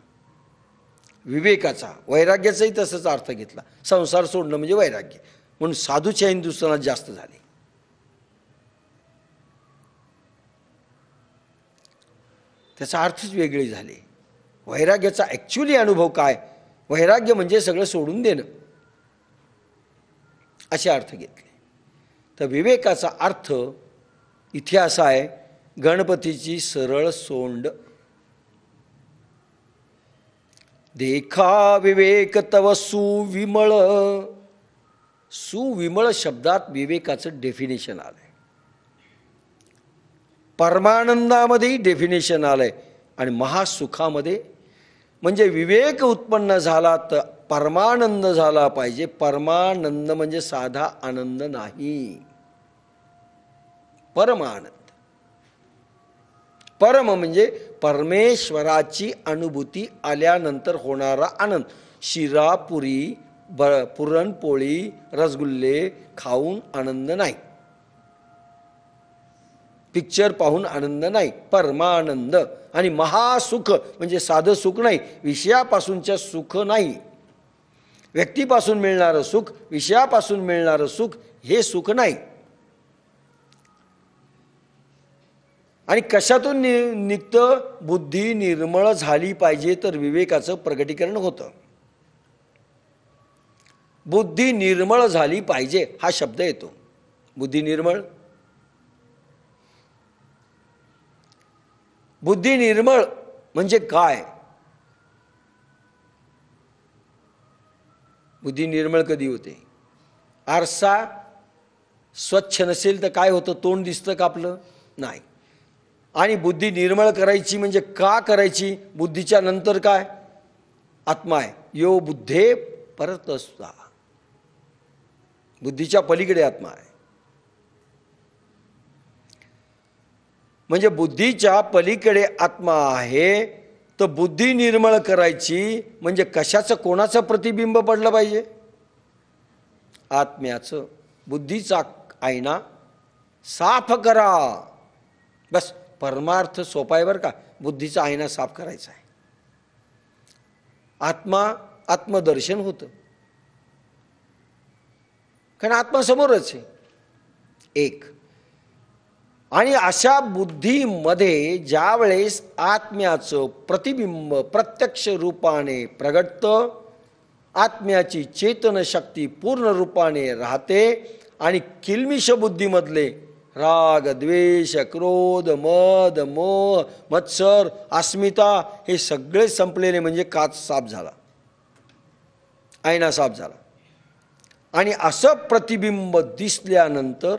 [SPEAKER 1] विवेकाचा, वैराग्याचाही तसंच अर्थ घेतला. संसार सोडणं म्हणजे वैराग्य, म्हणून साधूच्या हिंदुस्थानात जास्त झाले. त्याचा अर्थच वेगळे झाले. वैराग्याचा ॲक्च्युली अनुभव काय, वैराग्य म्हणजे सगळं सोडून देणं, असे अर्थ घेतले. तर विवेकाचा अर्थ इथे असा आहे, गणपतीची सरळ सोंड. देखा विवेक तव सुविमळ. सुविमळ शब्दात विवेकाचं डेफिनेशन आलंय. परमानंदामध्येही डेफिनेशन आलंय आणि महासुखामध्ये. म्हणजे विवेक उत्पन्न झाला तर परमानंद झाला पाहिजे. परमानंद म्हणजे साधा आनंद नाही, परमानंद. परम म्हणजे परमेश्वराची अनुभूती आल्यानंतर होणारा आनंद. शिरा, पुरी, पुरणपोळी, रसगुल्ले खाऊन आनंद नाही, पिक्चर पाहून आनंद नाही, परमानंद. आणि महासुख म्हणजे साधं सुख नाही, विषयापासूनच्या सुख नाही. व्यक्तीपासून मिळणारं सुख, विषयापासून मिळणारं सुख, हे सुख नाही. आणि कशातून निघतं, बुद्धी निर्मळ झाली पाहिजे तर विवेकाचं प्रगटीकरण होतं. बुद्धी निर्मळ झाली पाहिजे हा शब्द येतो. बुद्धी निर्मळ, बुद्धी निर्मळ म्हणजे काय. बुद्धी निर्मळ कधी होते, आरसा स्वच्छ नसेल तर काय होतं, तोंड दिसतं का आपलं, नाही. आणि बुद्धी निर्मळ करायची म्हणजे का करायची, बुद्धीच्या नंतर काय, आत्मा आहे. यो बुद्धे परतस्ता, बुद्धीच्या पलीकडे आत्मा आहे. म्हणजे बुद्धीच्या पलीकडे आत्मा आहे, तर बुद्धी निर्मळ करायची म्हणजे कशाचं कोणाचं प्रतिबिंब पडलं पाहिजे? आत्म्याचं. बुद्धीचा आईना साफ करा. बस परमार्थ सोपा आहे बरं का. बुद्धीचा आईना साफ करायचा आहे. आत्मदर्शन होतं, कारण आत्मा समोरच आहे एक. आणि अशा बुद्धीमध्ये ज्या वेळेस आत्म्याचं प्रतिबिंब प्रत्यक्ष रूपाने प्रगटतं, आत्म्याची चेतन शक्ती पूर्ण रूपाने राहते आणि किलमिष बुद्धीमधले राग, द्वेष, क्रोध, मद, मोह, मत्सर, अस्मिता हे सगळे संपलेले, म्हणजे काच साफ झाला, आईना साफ झाला. आणि असं प्रतिबिंब दिसल्यानंतर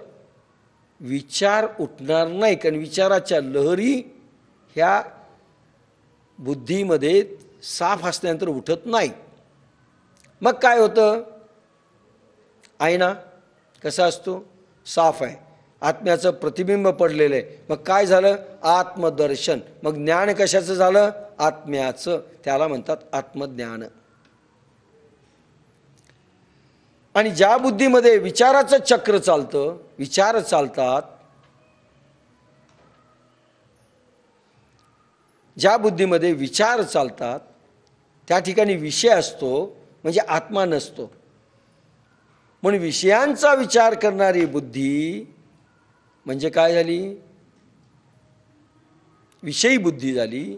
[SPEAKER 1] विचार उठणार नाही, कारण विचाराच्या लहरी ह्या बुद्धीमध्ये साफ असल्यानंतर उठत नाही. मग काय होतं? आईना कसा असतो? साफ आहे, आत्म्याचं प्रतिबिंब पडलेलं आहे. मग काय झालं? आत्मदर्शन. मग ज्ञान कशाचं झालं? आत्म्याचं. त्याला म्हणतात आत्मज्ञान. आणि ज्या बुद्धीमध्ये विचाराचं चक्र चालतं, विचार चालतात, ज्या बुद्धीमध्ये विचार चालतात त्या ठिकाणी विषय असतो, म्हणजे आत्मा नसतो. म्हणून विषयांचा विचार करणारी बुद्धी म्हणजे काय झाली? विषयी बुद्धी झाली,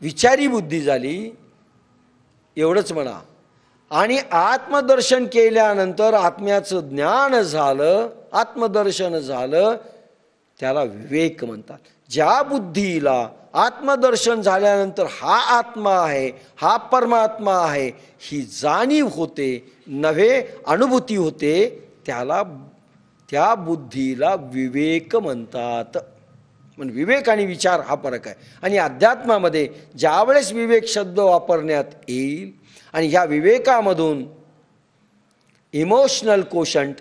[SPEAKER 1] विचारी बुद्धी झाली, एवढंच म्हणा. आणि आत्मदर्शन केल्यानंतर आत्म्याचं ज्ञान झालं, आत्मदर्शन झालं, त्याला विवेक म्हणतात. ज्या बुद्धीला आत्मदर्शन झाल्यानंतर हा आत्मा आहे, हा परमात्मा आहे, ही जाणीव होते, नव्हे अनुभूती होते, त्या बुद्धीला विवेक म्हणतात. म्हणजे विवेक आणि विचार हा फरक आहे. आणि अध्यात्मामध्ये ज्यावेळेस विवेक शब्द वापरण्यात येईल आणि ह्या विवेकामधून इमोशनल कोशंट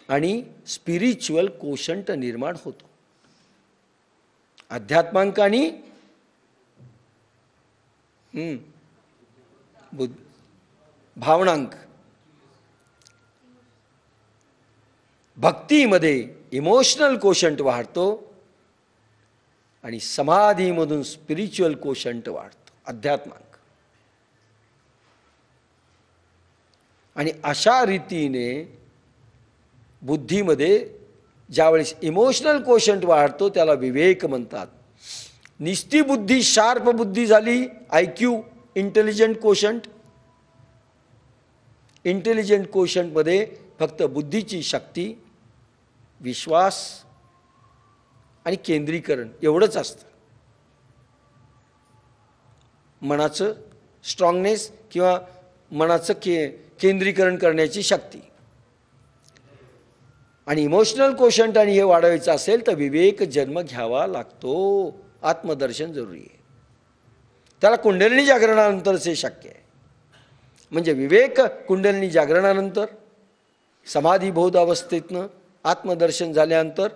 [SPEAKER 1] आणि स्पिरिच्युअल कोशंट निर्माण होतो. अध्यात्मांक आणि भावनांक. भक्तीमध्ये इमोशनल कोशंट वाढतो आणि समाधीमधून स्पिरिच्युअल कोशंट वाढतो, अध्यात्मांक. आणि अशा रीतीने बुद्धीमध्ये ज्यावेळेस इमोशनल कोशंट वाढतो त्याला विवेक म्हणतात. निस्ती बुद्धी शार्प बुद्धी झाली, IQ इंटेलिजंट कोशंट. इंटेलिजंट कोशंटमध्ये फक्त बुद्धीची शक्ती, विश्वास आणि केंद्रीकरण एवढंच असतं. मनाचं स्ट्रॉंगनेस किंवा मनाचं केंद्रीकरण करण्याची शक्ती. आणि इमोशनल कोशंट आणि हे वाढवायचं असेल तर विवेक जन्म घ्यावा लागतो, आत्मदर्शन जरुरी आहे. त्याला कुंडलिनी जागरणानंतरच हे शक्य आहे. म्हणजे विवेक कुंडलिनी जागरणानंतर, समाधीबोध अवस्थेतनं आत्मदर्शन झाल्यानंतर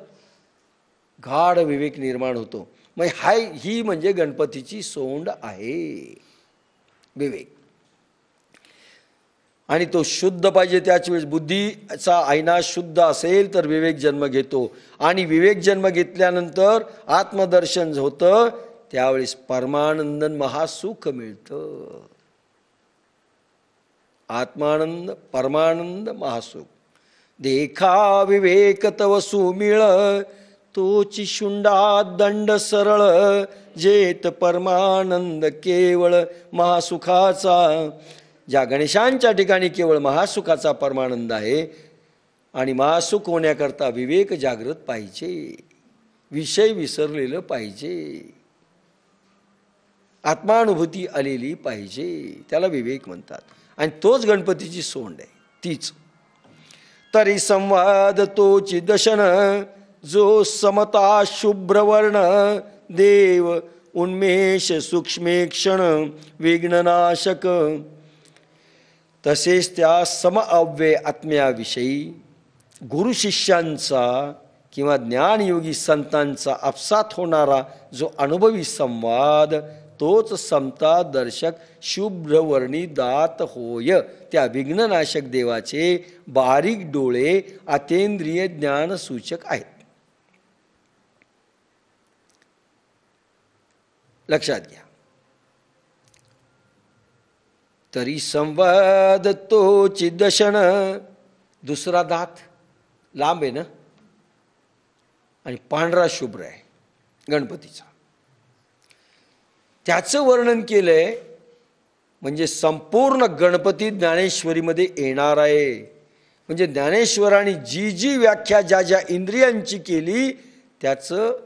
[SPEAKER 1] गाढ विवेक निर्माण होतो. मग ही म्हणजे गणपतीची सोंड आहे, विवेक. आणि तो शुद्ध पाहिजे. त्याच वेळेस बुद्धीचा आईना शुद्ध असेल तर विवेक जन्म घेतो. आणि विवेक जन्म घेतल्यानंतर आत्मदर्शन होतं, त्यावेळेस परमानंद महासुख मिळतं. आत्मानंद, परमानंद, महासुख. देखा विवेक तव सुमिळ, तोची शुंडा दंड सरळ, जेत परमानंद केवळ महासुखाचा. ज्या गणेशांच्या ठिकाणी केवळ महासुखाचा परमानंद आहे. आणि महासुख होण्याकरता विवेक जागृत पाहिजे, विषय विसरलेलं पाहिजे, आत्मानुभूती आलेली पाहिजे, त्याला विवेक म्हणतात. आणि तोच गणपतीची सोंड आहे, तीच. तरी संवाद तोची दशन, जो समता शुभ्रवर्ण, देव उन्मेष सूक्ष्मेक्षण विघ्ननाशक. तसेच त्या समअव्यय आत्म्याविषयी गुरु शिष्यांचा किंवा ज्ञानयोगी संतांचा आपसात होणारा जो अनुभवी संवाद तोच समता दर्शक शुभ्रवर्णी दात होय. त्या विघ्ननाशक देवाचे बारीक डोळे अतींद्रिय ज्ञान सूचक आहेत. लक्षात घ्या. तरी संवाद तोची दशन. दुसरा दात लांब आहे ना आणि पांढरा शुभ्र आहे गणपतीचा. त्याचं वर्णन केलंय म्हणजे संपूर्ण गणपती ज्ञानेश्वरीमध्ये येणार आहे. म्हणजे ज्ञानेश्वरांनी जी जी व्याख्या ज्या ज्या इंद्रियांची केली त्याचं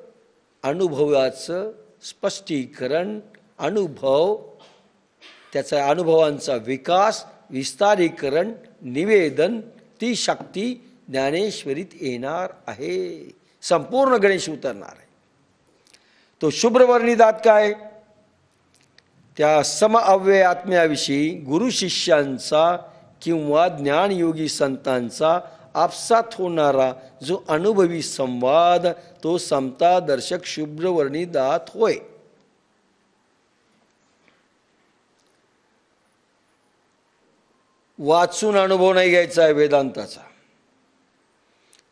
[SPEAKER 1] अनुभवाचं स्पष्टीकरण, अनुभव, त्याचा अनुभवांचा विकास, विस्तारीकरण, निवेदन, ती शक्ती ज्ञानेश्वरीत येणार आहे. संपूर्ण गणेश उतरणार आहे. तो शुभ्रवर्णी दात काय? त्या समअव्यय आत्म्याविषयी गुरु शिष्यांचा किंवा ज्ञानयोगी संतांचा आपसात होणारा जो अनुभवी संवाद तो समता दर्शक शुभ्रवर्णी दात होय. वाचून अनुभव नाही घ्यायचा आहे वेदांताचा.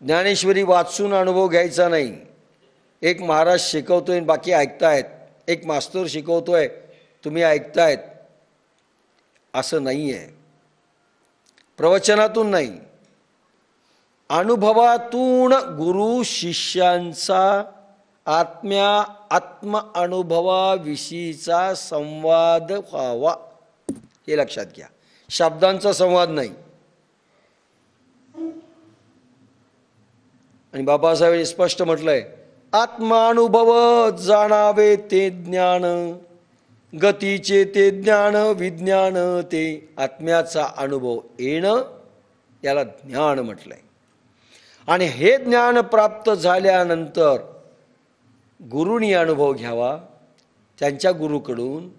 [SPEAKER 1] ज्ञानेश्वरी वाचून अनुभव घ्यायचा नाही. एक महाराज शिकवतोय बाकी ऐकतायत, एक मास्तर शिकवतोय तुम्ही ऐकतायत, असं नाही आहे. प्रवचनातून नाही, अनुभवातून गुरु शिष्यांचा आत्म अनुभवाविषयीचा संवाद व्हावा, हे लक्षात घ्या. शब्दांचा संवाद नाही. आणि बाबासाहेब स्पष्ट म्हटलंय, आत्मानुभव जाणावे ते ज्ञान, गतीचे ते ज्ञान, विज्ञान ते आत्म्याचा अनुभव येणं, याला ज्ञान म्हटलंय. आणि हे ज्ञान प्राप्त झाल्यानंतर गुरुनी अनुभव घ्यावा, त्यांच्या गुरुकडून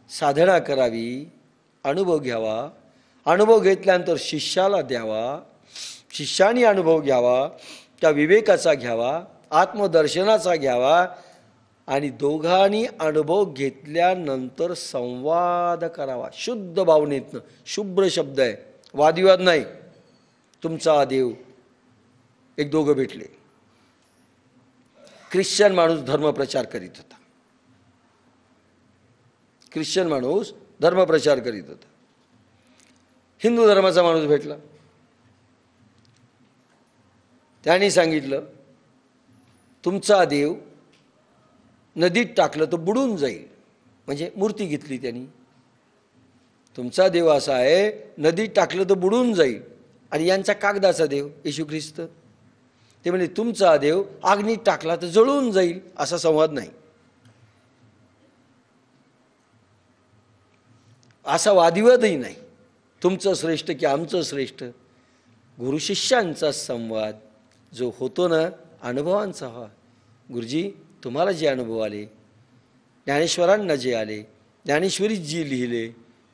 [SPEAKER 1] साधना करावी, अनुभव घ्यावा. अनुभव घेतल्यानंतर शिष्याला द्यावा, शिष्याने अनुभव घ्यावा, त्या विवेकाचा घ्यावा, आत्मदर्शनाचा घ्यावा. आणि दोघांनी अनुभव घेतल्यानंतर संवाद करावा शुद्ध भावनेतनं. शुभ्र शब्द आहे, वादविवाद नाही. तुमचा देव, एक दोघं भेटले. ख्रिश्चन माणूस धर्मप्रचार करीत होता. ख्रिश्चन माणूस धर्मप्रचार करीत होता. हिंदू धर्माचा माणूस भेटला. त्याने सांगितलं तुमचा देव नदीत टाकलं तर बुडून जाईल. म्हणजे मूर्ती घेतली त्यांनी. तुमचा देव असा आहे नदीत टाकलं तर बुडून जाईल, आणि यांचा कागदाचा देव येशू ख्रिस्त, ते म्हणजे तुमचा देव अग्नीत टाकला तर जळून जाईल. असा संवाद नाही, असा वादविवादही नाही. तुमचं श्रेष्ठ की आमचं श्रेष्ठ. गुरु शिष्यांचा संवाद जो होतो ना, अनुभवांचा हा. गुरुजी तुम्हाला जे अनुभव आले, ज्ञानेश्वरांना जे आले, ज्ञानेश्वरी जी लिहिले,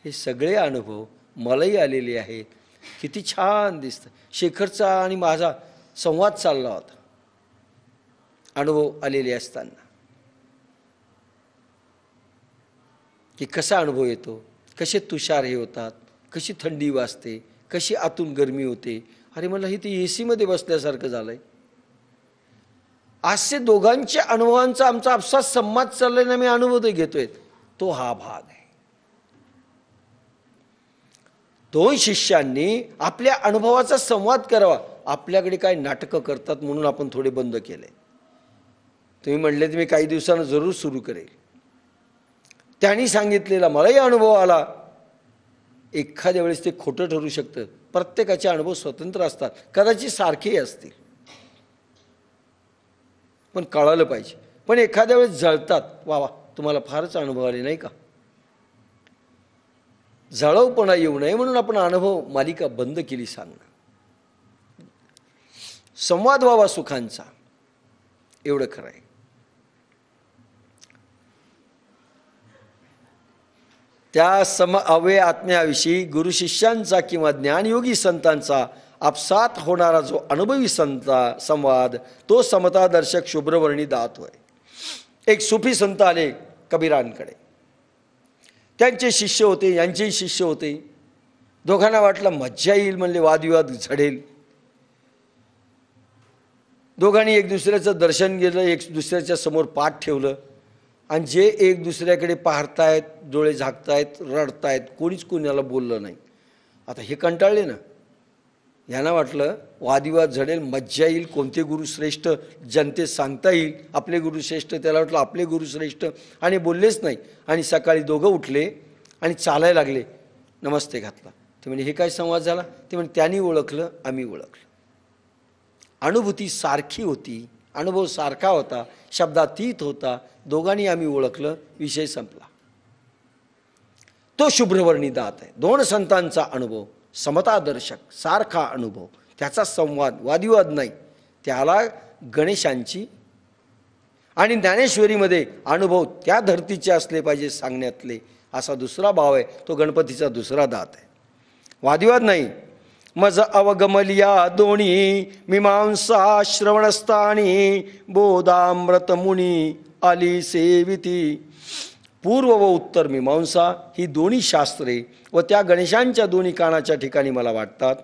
[SPEAKER 1] हे सगळे अनुभव मलाही आलेले आहेत. किती छान दिसतं. शेखरचा आणि माझा संवाद चालला होता अनुभव आलेले असताना, की कसा अनुभव येतो, कसे तुषार हे होतात, कशी थंडी वाजते, कशी आतून गरमी होते. अरे मला हे ते AC मध्ये बसल्यासारखं झालंय. असे दोघांच्या अनुभवांचा आमचा आपसात संवाद चाललाय ना, मी अनुभव घेतोय. तो हा भाग आहे. दोन शिष्यांनी आपल्या अनुभवाचा संवाद करावा. आपल्याकडे काय नाटकं करतात म्हणून आपण थोडे बंद केले. तुम्ही म्हणले तर मी काही दिवसांना जरूर सुरू करेल. त्यांनी सांगितलेला मलाही अनुभव आला. एखाद्या वेळेस ते खोटं ठरू शकतं. प्रत्येकाचे अनुभव स्वतंत्र असतात, कदाचित सारखेही असतील, पण कळालं पाहिजे. पण एखाद्या वेळेस जळतात. वा वा, तुम्हाला फारच अनुभव आले नाही का. जळवपणा येऊ नये म्हणून आपण अनुभव मालिका बंद केली. सांगणं, संवाद व्हावा सुखांचा, एवढं खरं आहे. त्या समअव्यय आत्म्याविषयी गुरु शिष्यांचा किंवा ज्ञानयोगी संतांचा आपसात होणारा जो अनुभवी संवाद तो समतादर्शक शुभ्रवर्णी दात होय. एक सुफी संत आले कबीरांकडे. त्यांचे शिष्य होते, यांचेही शिष्य होते. दोघांना वाटलं मज्जा येईल, म्हणले वादविवाद झडेल. दोघांनी एक दुसऱ्याचं दर्शन घेतलं, एक दुसऱ्याच्या समोर पाठ ठेवलं आणि जे एक दुसऱ्याकडे पाहतायत, डोळे झाकतायत, रडतायत, कोणीच कोणाला बोललं नाही. आता हे कंटाळले ना. यांना वाटलं वादविवाद झडेल, मज्जा येईल, कोणते गुरु श्रेष्ठ जनतेत सांगता येईल, आपले गुरु श्रेष्ठ. त्याला वाटलं आपले गुरु श्रेष्ठ, आणि बोललेच नाही. आणि सकाळी दोघं उठले आणि चालायला लागले. नमस्ते घातला. ते म्हणजे हे काय संवाद झाला? ते म्हणजे त्यांनी ओळखलं, आम्ही ओळखलं. अनुभूती सारखी होती, अनुभव सारखा होता, शब्दातीत होता. दोघांनी आम्ही ओळखलं, विषय संपला. तो शुभ्रवर्णी दात आहे. दोन संतांचा अनुभव, समतादर्शक सारखा अनुभव, त्याचा संवाद, वादविवाद नाही. त्याला गणेशांची आणि ज्ञानेश्वरीमध्ये अनुभव त्या धर्तीचे असले पाहिजे सांगण्यातले, असा दुसरा भाव आहे. तो गणपतीचा दुसरा दात आहे. वादविवाद नाही. मज अवगमलिया दोणी मीमांसा श्रवणस्थानी बोधामृत मुनी आली सेविती. पूर्व व उत्तर मीमांसा ही दोन्ही शास्त्रे व त्या गणेशांच्या दोन्ही कानाच्या ठिकाणी मला वाटतात.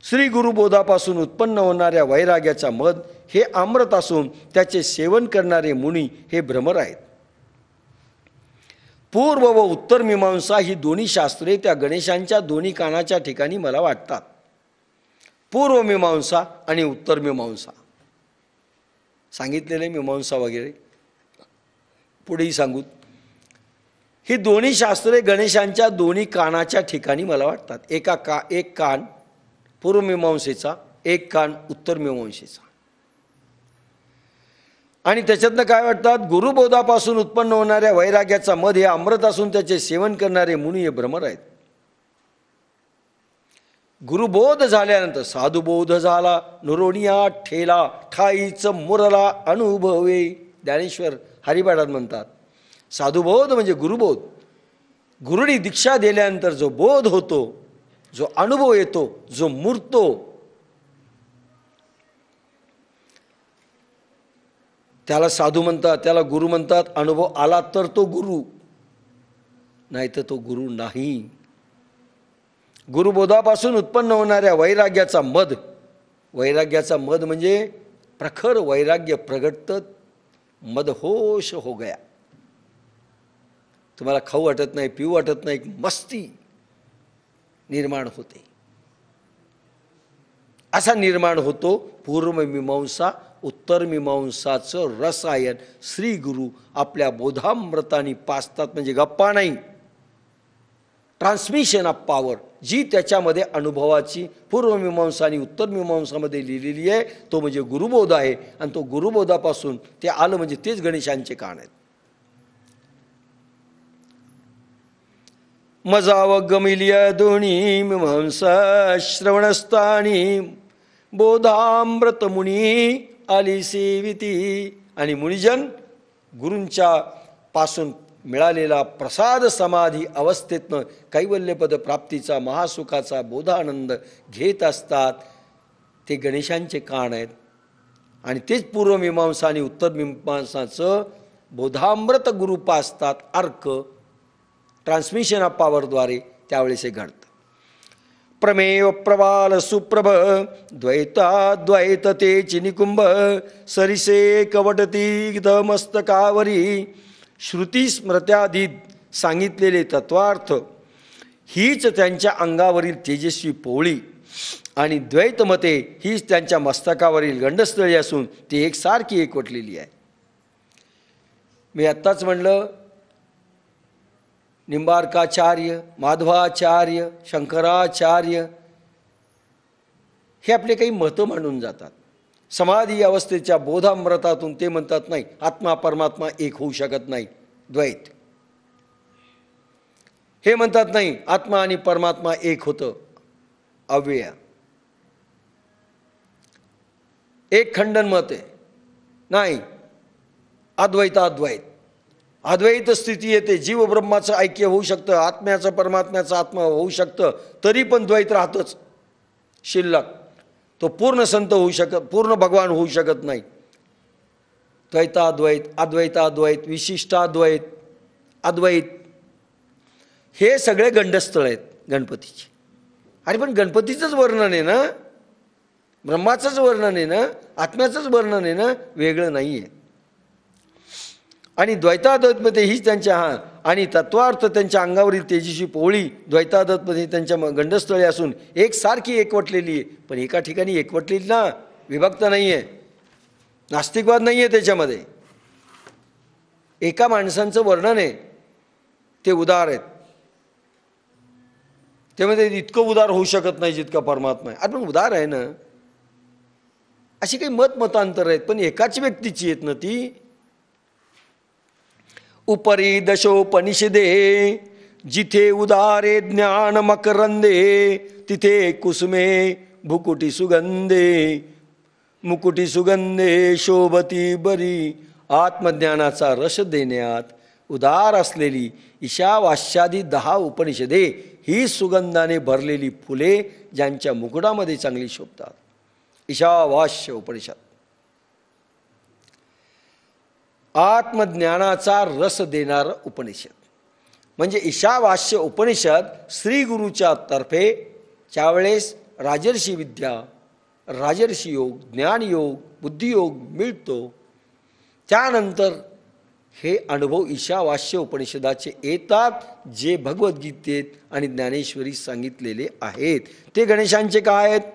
[SPEAKER 1] श्री गुरुबोधापासून उत्पन्न होणाऱ्या वैराग्याचा मध हे अमृत असून त्याचे सेवन करणारे मुनी हे भ्रमर आहेत. पूर्व व उत्तर मीमांसा ही दोन्ही शास्त्रे त्या गणेशांच्या दोन्ही कानाच्या ठिकाणी मला वाटतात. पूर्व मीमांसा आणि उत्तर मीमांसा सांगितलेले, मीमांसा वगैरे पुढेही सांगू. ही दोन्ही शास्त्रे गणेशांच्या दोन्ही कानाच्या ठिकाणी मला वाटतात. एक कान पूर्व मीमांसेचा, एक कान उत्तर मीमांसेचा. आणि त्याच्यातनं काय वाटतात? गुरुबोधापासून उत्पन्न होणाऱ्या वैराग्याचा मध हे अमृत असून त्याचे सेवन करणारे मुनी हे भ्रमर आहेत. गुरुबोध झाल्यानंतर साधुबोध झाला नुरोनिया ठेला ठाईच मुरला अनुभवे. ज्ञानेश्वर हरिपाठात म्हणतात साधुबोध म्हणजे गुरुबोध. गुरुनी दीक्षा दिल्यानंतर जो बोध होतो, जो अनुभव येतो, जो मूर्तो, त्याला साधू म्हणतात, त्याला गुरु म्हणतात. अनुभव आला तर तो गुरु, नाही तर तो गुरु नाही. गुरुबोधापासून उत्पन्न होणाऱ्या वैराग्याचा मध, वैराग्याचा मध म्हणजे प्रखर वैराग्य प्रगटत मदहोश हो गया. तुम्हाला खाऊ वाटत नाही, पिऊ वाटत नाही, मस्ती निर्माण होते. असा निर्माण होतो पूर्व मीमांसा उत्तर मीमांसाचं रसायन श्री गुरु आपल्या बोधामृताने पाजतात. म्हणजे गप्पा नाही, ट्रान्समिशन ऑफ पॉवर जी त्याच्यामध्ये अनुभवाची पूर्व मीमांसा आणि उत्तर मीमांसामध्ये लिहिलेली आहे, तो म्हणजे गुरुबोध आहे. आणि तो गुरुबोधापासून ते आलं म्हणजे तेच गणेशांचे कान आहेत. मजाव गमिलिया दोन्ही मीमांसा श्रवणस्थानी बोधामृत मुनी आली सेविती. आणि मुनिजन गुरूंच्या पासून मिळालेला प्रसाद समाधी अवस्थेतनं कैवल्यपद प्राप्तीचा महासुखाचा बोधानंद घेत असतात. ते गणेशांचे कान आहेत. आणि तेच पूर्व मीमांसा आणि उत्तर मीमांसाचं बोधामृत गुरु पाजतात. अर्क ट्रान्समिशन ऑफ पॉवरद्वारे त्यावेळेस हे घडतं. प्रमेय प्रवाल सुप्रभ द्वैताद्वैत ते चिनिकुंभ सरिसे कवटती मस्तकावरी. श्रुती स्मृत्यादीत सांगितलेले तत्वार्थ हीच त्यांच्या अंगावरील तेजस्वी पोळी आणि द्वैतमते हीच त्यांच्या मस्तकावरील गंडस्थळी असून ती एकसारखी एकवटलेली आहे. मी आत्ताच म्हणलं निंबार्काचार्य, माधवाचार्य, शंकराचार्य हे आपले काही मतं मांडून जातात. समाधी अवस्थेच्या बोधामृतातून ते म्हणतात नाही, आत्मा परमात्मा एक होऊ शकत नाही, द्वैत. हे म्हणतात नाही, आत्मा आणि परमात्मा एक होतं, अव्यय. एक खंडन मत आहे, नाही अद्वैताद्वैत. अद्वैत स्थिती येते, जीव ब्रह्माचं ऐक्य होऊ शकतं, आत्म्याचं परमात्म्याचं आत्मा होऊ शकतं, तरी पण द्वैत राहतंच. शिल्लक. तो पूर्ण संत होऊ शकत, पूर्ण भगवान होऊ शकत नाही. द्वैताद्वैत, अद्वैताद्वैत, विशिष्टाद्वैत, अद्वैत, हे सगळे गंडस्थळ आहेत गणपतीचे. अरे पण गणपतीचंच वर्णन आहे ना, ब्रह्माचंच वर्णन आहे ना, आत्म्याचंच वर्णन आहे ना, वेगळं नाही आहे. आणि द्वैताद्वैतमध्ये हीच त्यांच्या आणि तत्वार्थ त्यांच्या अंगावरील तेजस्वी पोळी द्वैताद्वैतमध्ये त्यांच्या गंडस्थळे असून एकसारखी एकवटलेली आहे. पण एका ठिकाणी एकवटलेली ना, विभक्त नाही आहे, नास्तिकवाद नाही आहे त्याच्यामध्ये. एका माणसांचं वर्णन आहे, ते उदार आहेत, त्यामध्ये इतकं उदार होऊ शकत नाही जितका परमात्मा आहे. आपण उदार आहे ना, अशी काही मतांतर आहेत, पण एकाच व्यक्तीची आहेत ना ती. उपरी दशोपनिषदे जिथे उदारे ज्ञान मकरंदे, तिथे कुसुमे भुकुटी सुगंधे, मुकुटी सुगंधे शोभती बरी. आत्मज्ञानाचा रस देण्यात उदार असलेली ईशावास्यादी 10 उपनिषदे ही सुगंधाने भरलेली फुले ज्यांच्या मुकुटामध्ये चांगली शोभतात. ईशावास्य उपनिषद आत्मज्ञानाचा रस देणारं उपनिषद. म्हणजे ईशावास्य उपनिषद श्री गुरुच्या तर्फे ज्यावेळेस राजर्षी विद्या, राजर्षी योग, ज्ञानयोग, बुद्धियोग मिळतो, त्यानंतर हे अनुभव ईशावास्य उपनिषदाचे येतात, जे भगवद्गीतेत आणि ज्ञानेश्वरी सांगितलेले आहेत. ते गणेशांचे काय आहेत?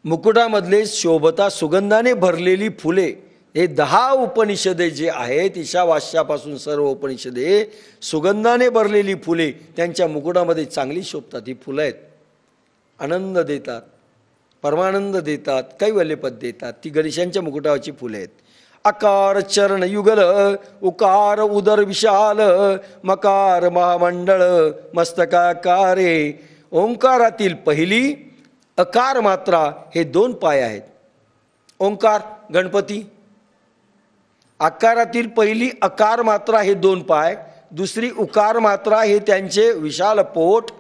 [SPEAKER 1] मुकुटामधले शोभता सुगंधाने भरलेली फुले. हे 10 उपनिषदे जे आहेत, ईशावास्यापासून सर्व उपनिषदे, सुगंधाने भरलेली फुले त्यांच्या मुकुटामध्ये चांगली शोभतात. ही फुलं आहेत, आनंद देतात, परमानंद देतात, कैवल्यपद देतात. ती गणेशांच्या मुकुटावरची फुले आहेत. अकार चरण युगल, उकार उदर विशाल, मकार महामंडळ मस्तकाकारे. ओंकारातील पहिली अकार मात्रा हे 2 पाय आहेत. ओंकार गणपती, आकारातील पहिली अकार मात्रा हे 2 पाय, दुसरी उकार मात्रा हे त्यांचे विशाल पोट,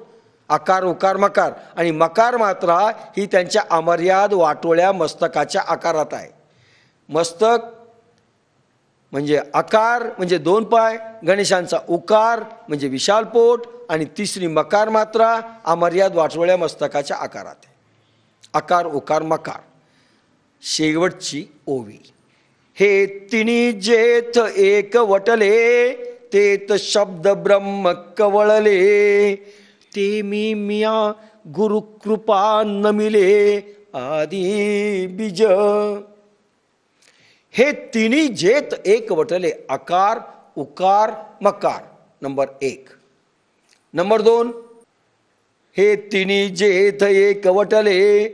[SPEAKER 1] आकार उकार मकार, आणि मकार मात्रा ही त्यांच्या अमर्याद वाटोळ्या मस्तकाच्या आकारात आहे. मस्तक म्हणजे आकार म्हणजे 2 पाय, गणेशांचा उकार म्हणजे विशाल पोट, आणि तिसरी मकार मात्रा अमर्याद वाटोळ्या मस्तकाच्या आकारात आहे. आकार उकार मकार. शेवटची ओवी. हे तिन्ही जेथ एक वटले, तेत शब्द ब्रह्म कवळले, ते मी मिया गुरु कृपा नमिले आदी बीज. हे तिन्ही जेत एक वटले, आकार उकार मकार, नंबर 1. नंबर 2, हे तिन्ही जेत एक वटले,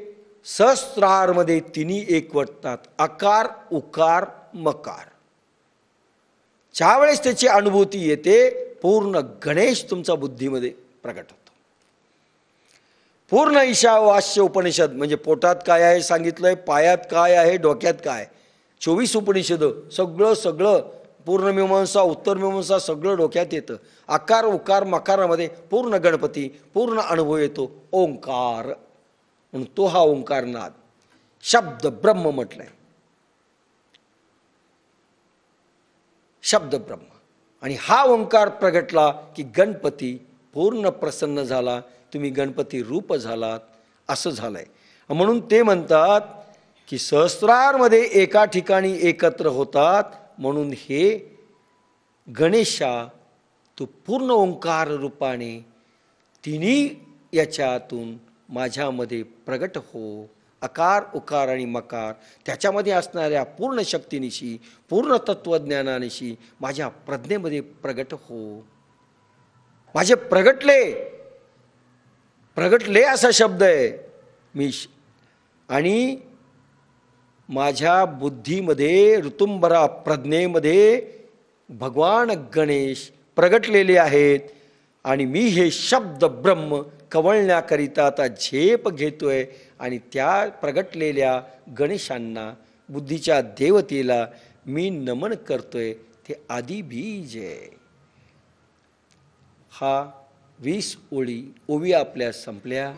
[SPEAKER 1] सहस्रारमध्ये तिन्ही एक वटतात, आकार उकार मकार. ज्यावेळेस त्याची अनुभूती येते, पूर्ण गणेश तुमचा बुद्धीमध्ये प्रगट होतो. पूर्ण ईशावास्य उपनिषद म्हणजे पोटात काय आहे सांगितलंय, पायात काय आहे, डोक्यात काय, 24 उपनिषद, सगळं पूर्णमीमांसा उत्तरमीमांसा सगळं डोक्यात येतं. आकार उकार मकारामध्ये पूर्ण गणपती, पूर्ण अनुभव येतो. ओंकार म्हणून तो हा ओंकारनाद, शब्द ब्रह्म म्हटलंय, शब्द ब्रह्म. आणि हा ओंकार प्रगटला की गणपती पूर्ण प्रसन्न झाला, तुम्ही गणपती रूप झालात, असं झालंय. म्हणून ते म्हणतात की सहस्रारमध्ये एका ठिकाणी एकत्र होतात. म्हणून हे गणेशा तू पूर्ण ओंकार रूपाने तिन्ही याच्यातून माझ्यामध्ये प्रगट हो. आकार उकार आणि मकार त्याच्यामध्ये असणाऱ्या पूर्ण शक्तीनिशी, पूर्ण तत्वज्ञानानिशी माझ्या प्रज्ञेमध्ये प्रगट हो. माझे प्रगटले असा शब्द आहे मी. आणि माझ्या बुद्धीमध्ये ऋतुंबरा प्रज्ञेमध्ये भगवान गणेश प्रगटलेले आहेत. आणि मी हे शब्द ब्रह्म कवळण्याकरिता आता झेप घेतोय. आणि त्या प्रगटलेल्या गणेशांना, बुद्धीच्या देवतेला मी नमन करतोय. ते आदिबीज आहे. हा 20 ओवी आपल्या संपल्या.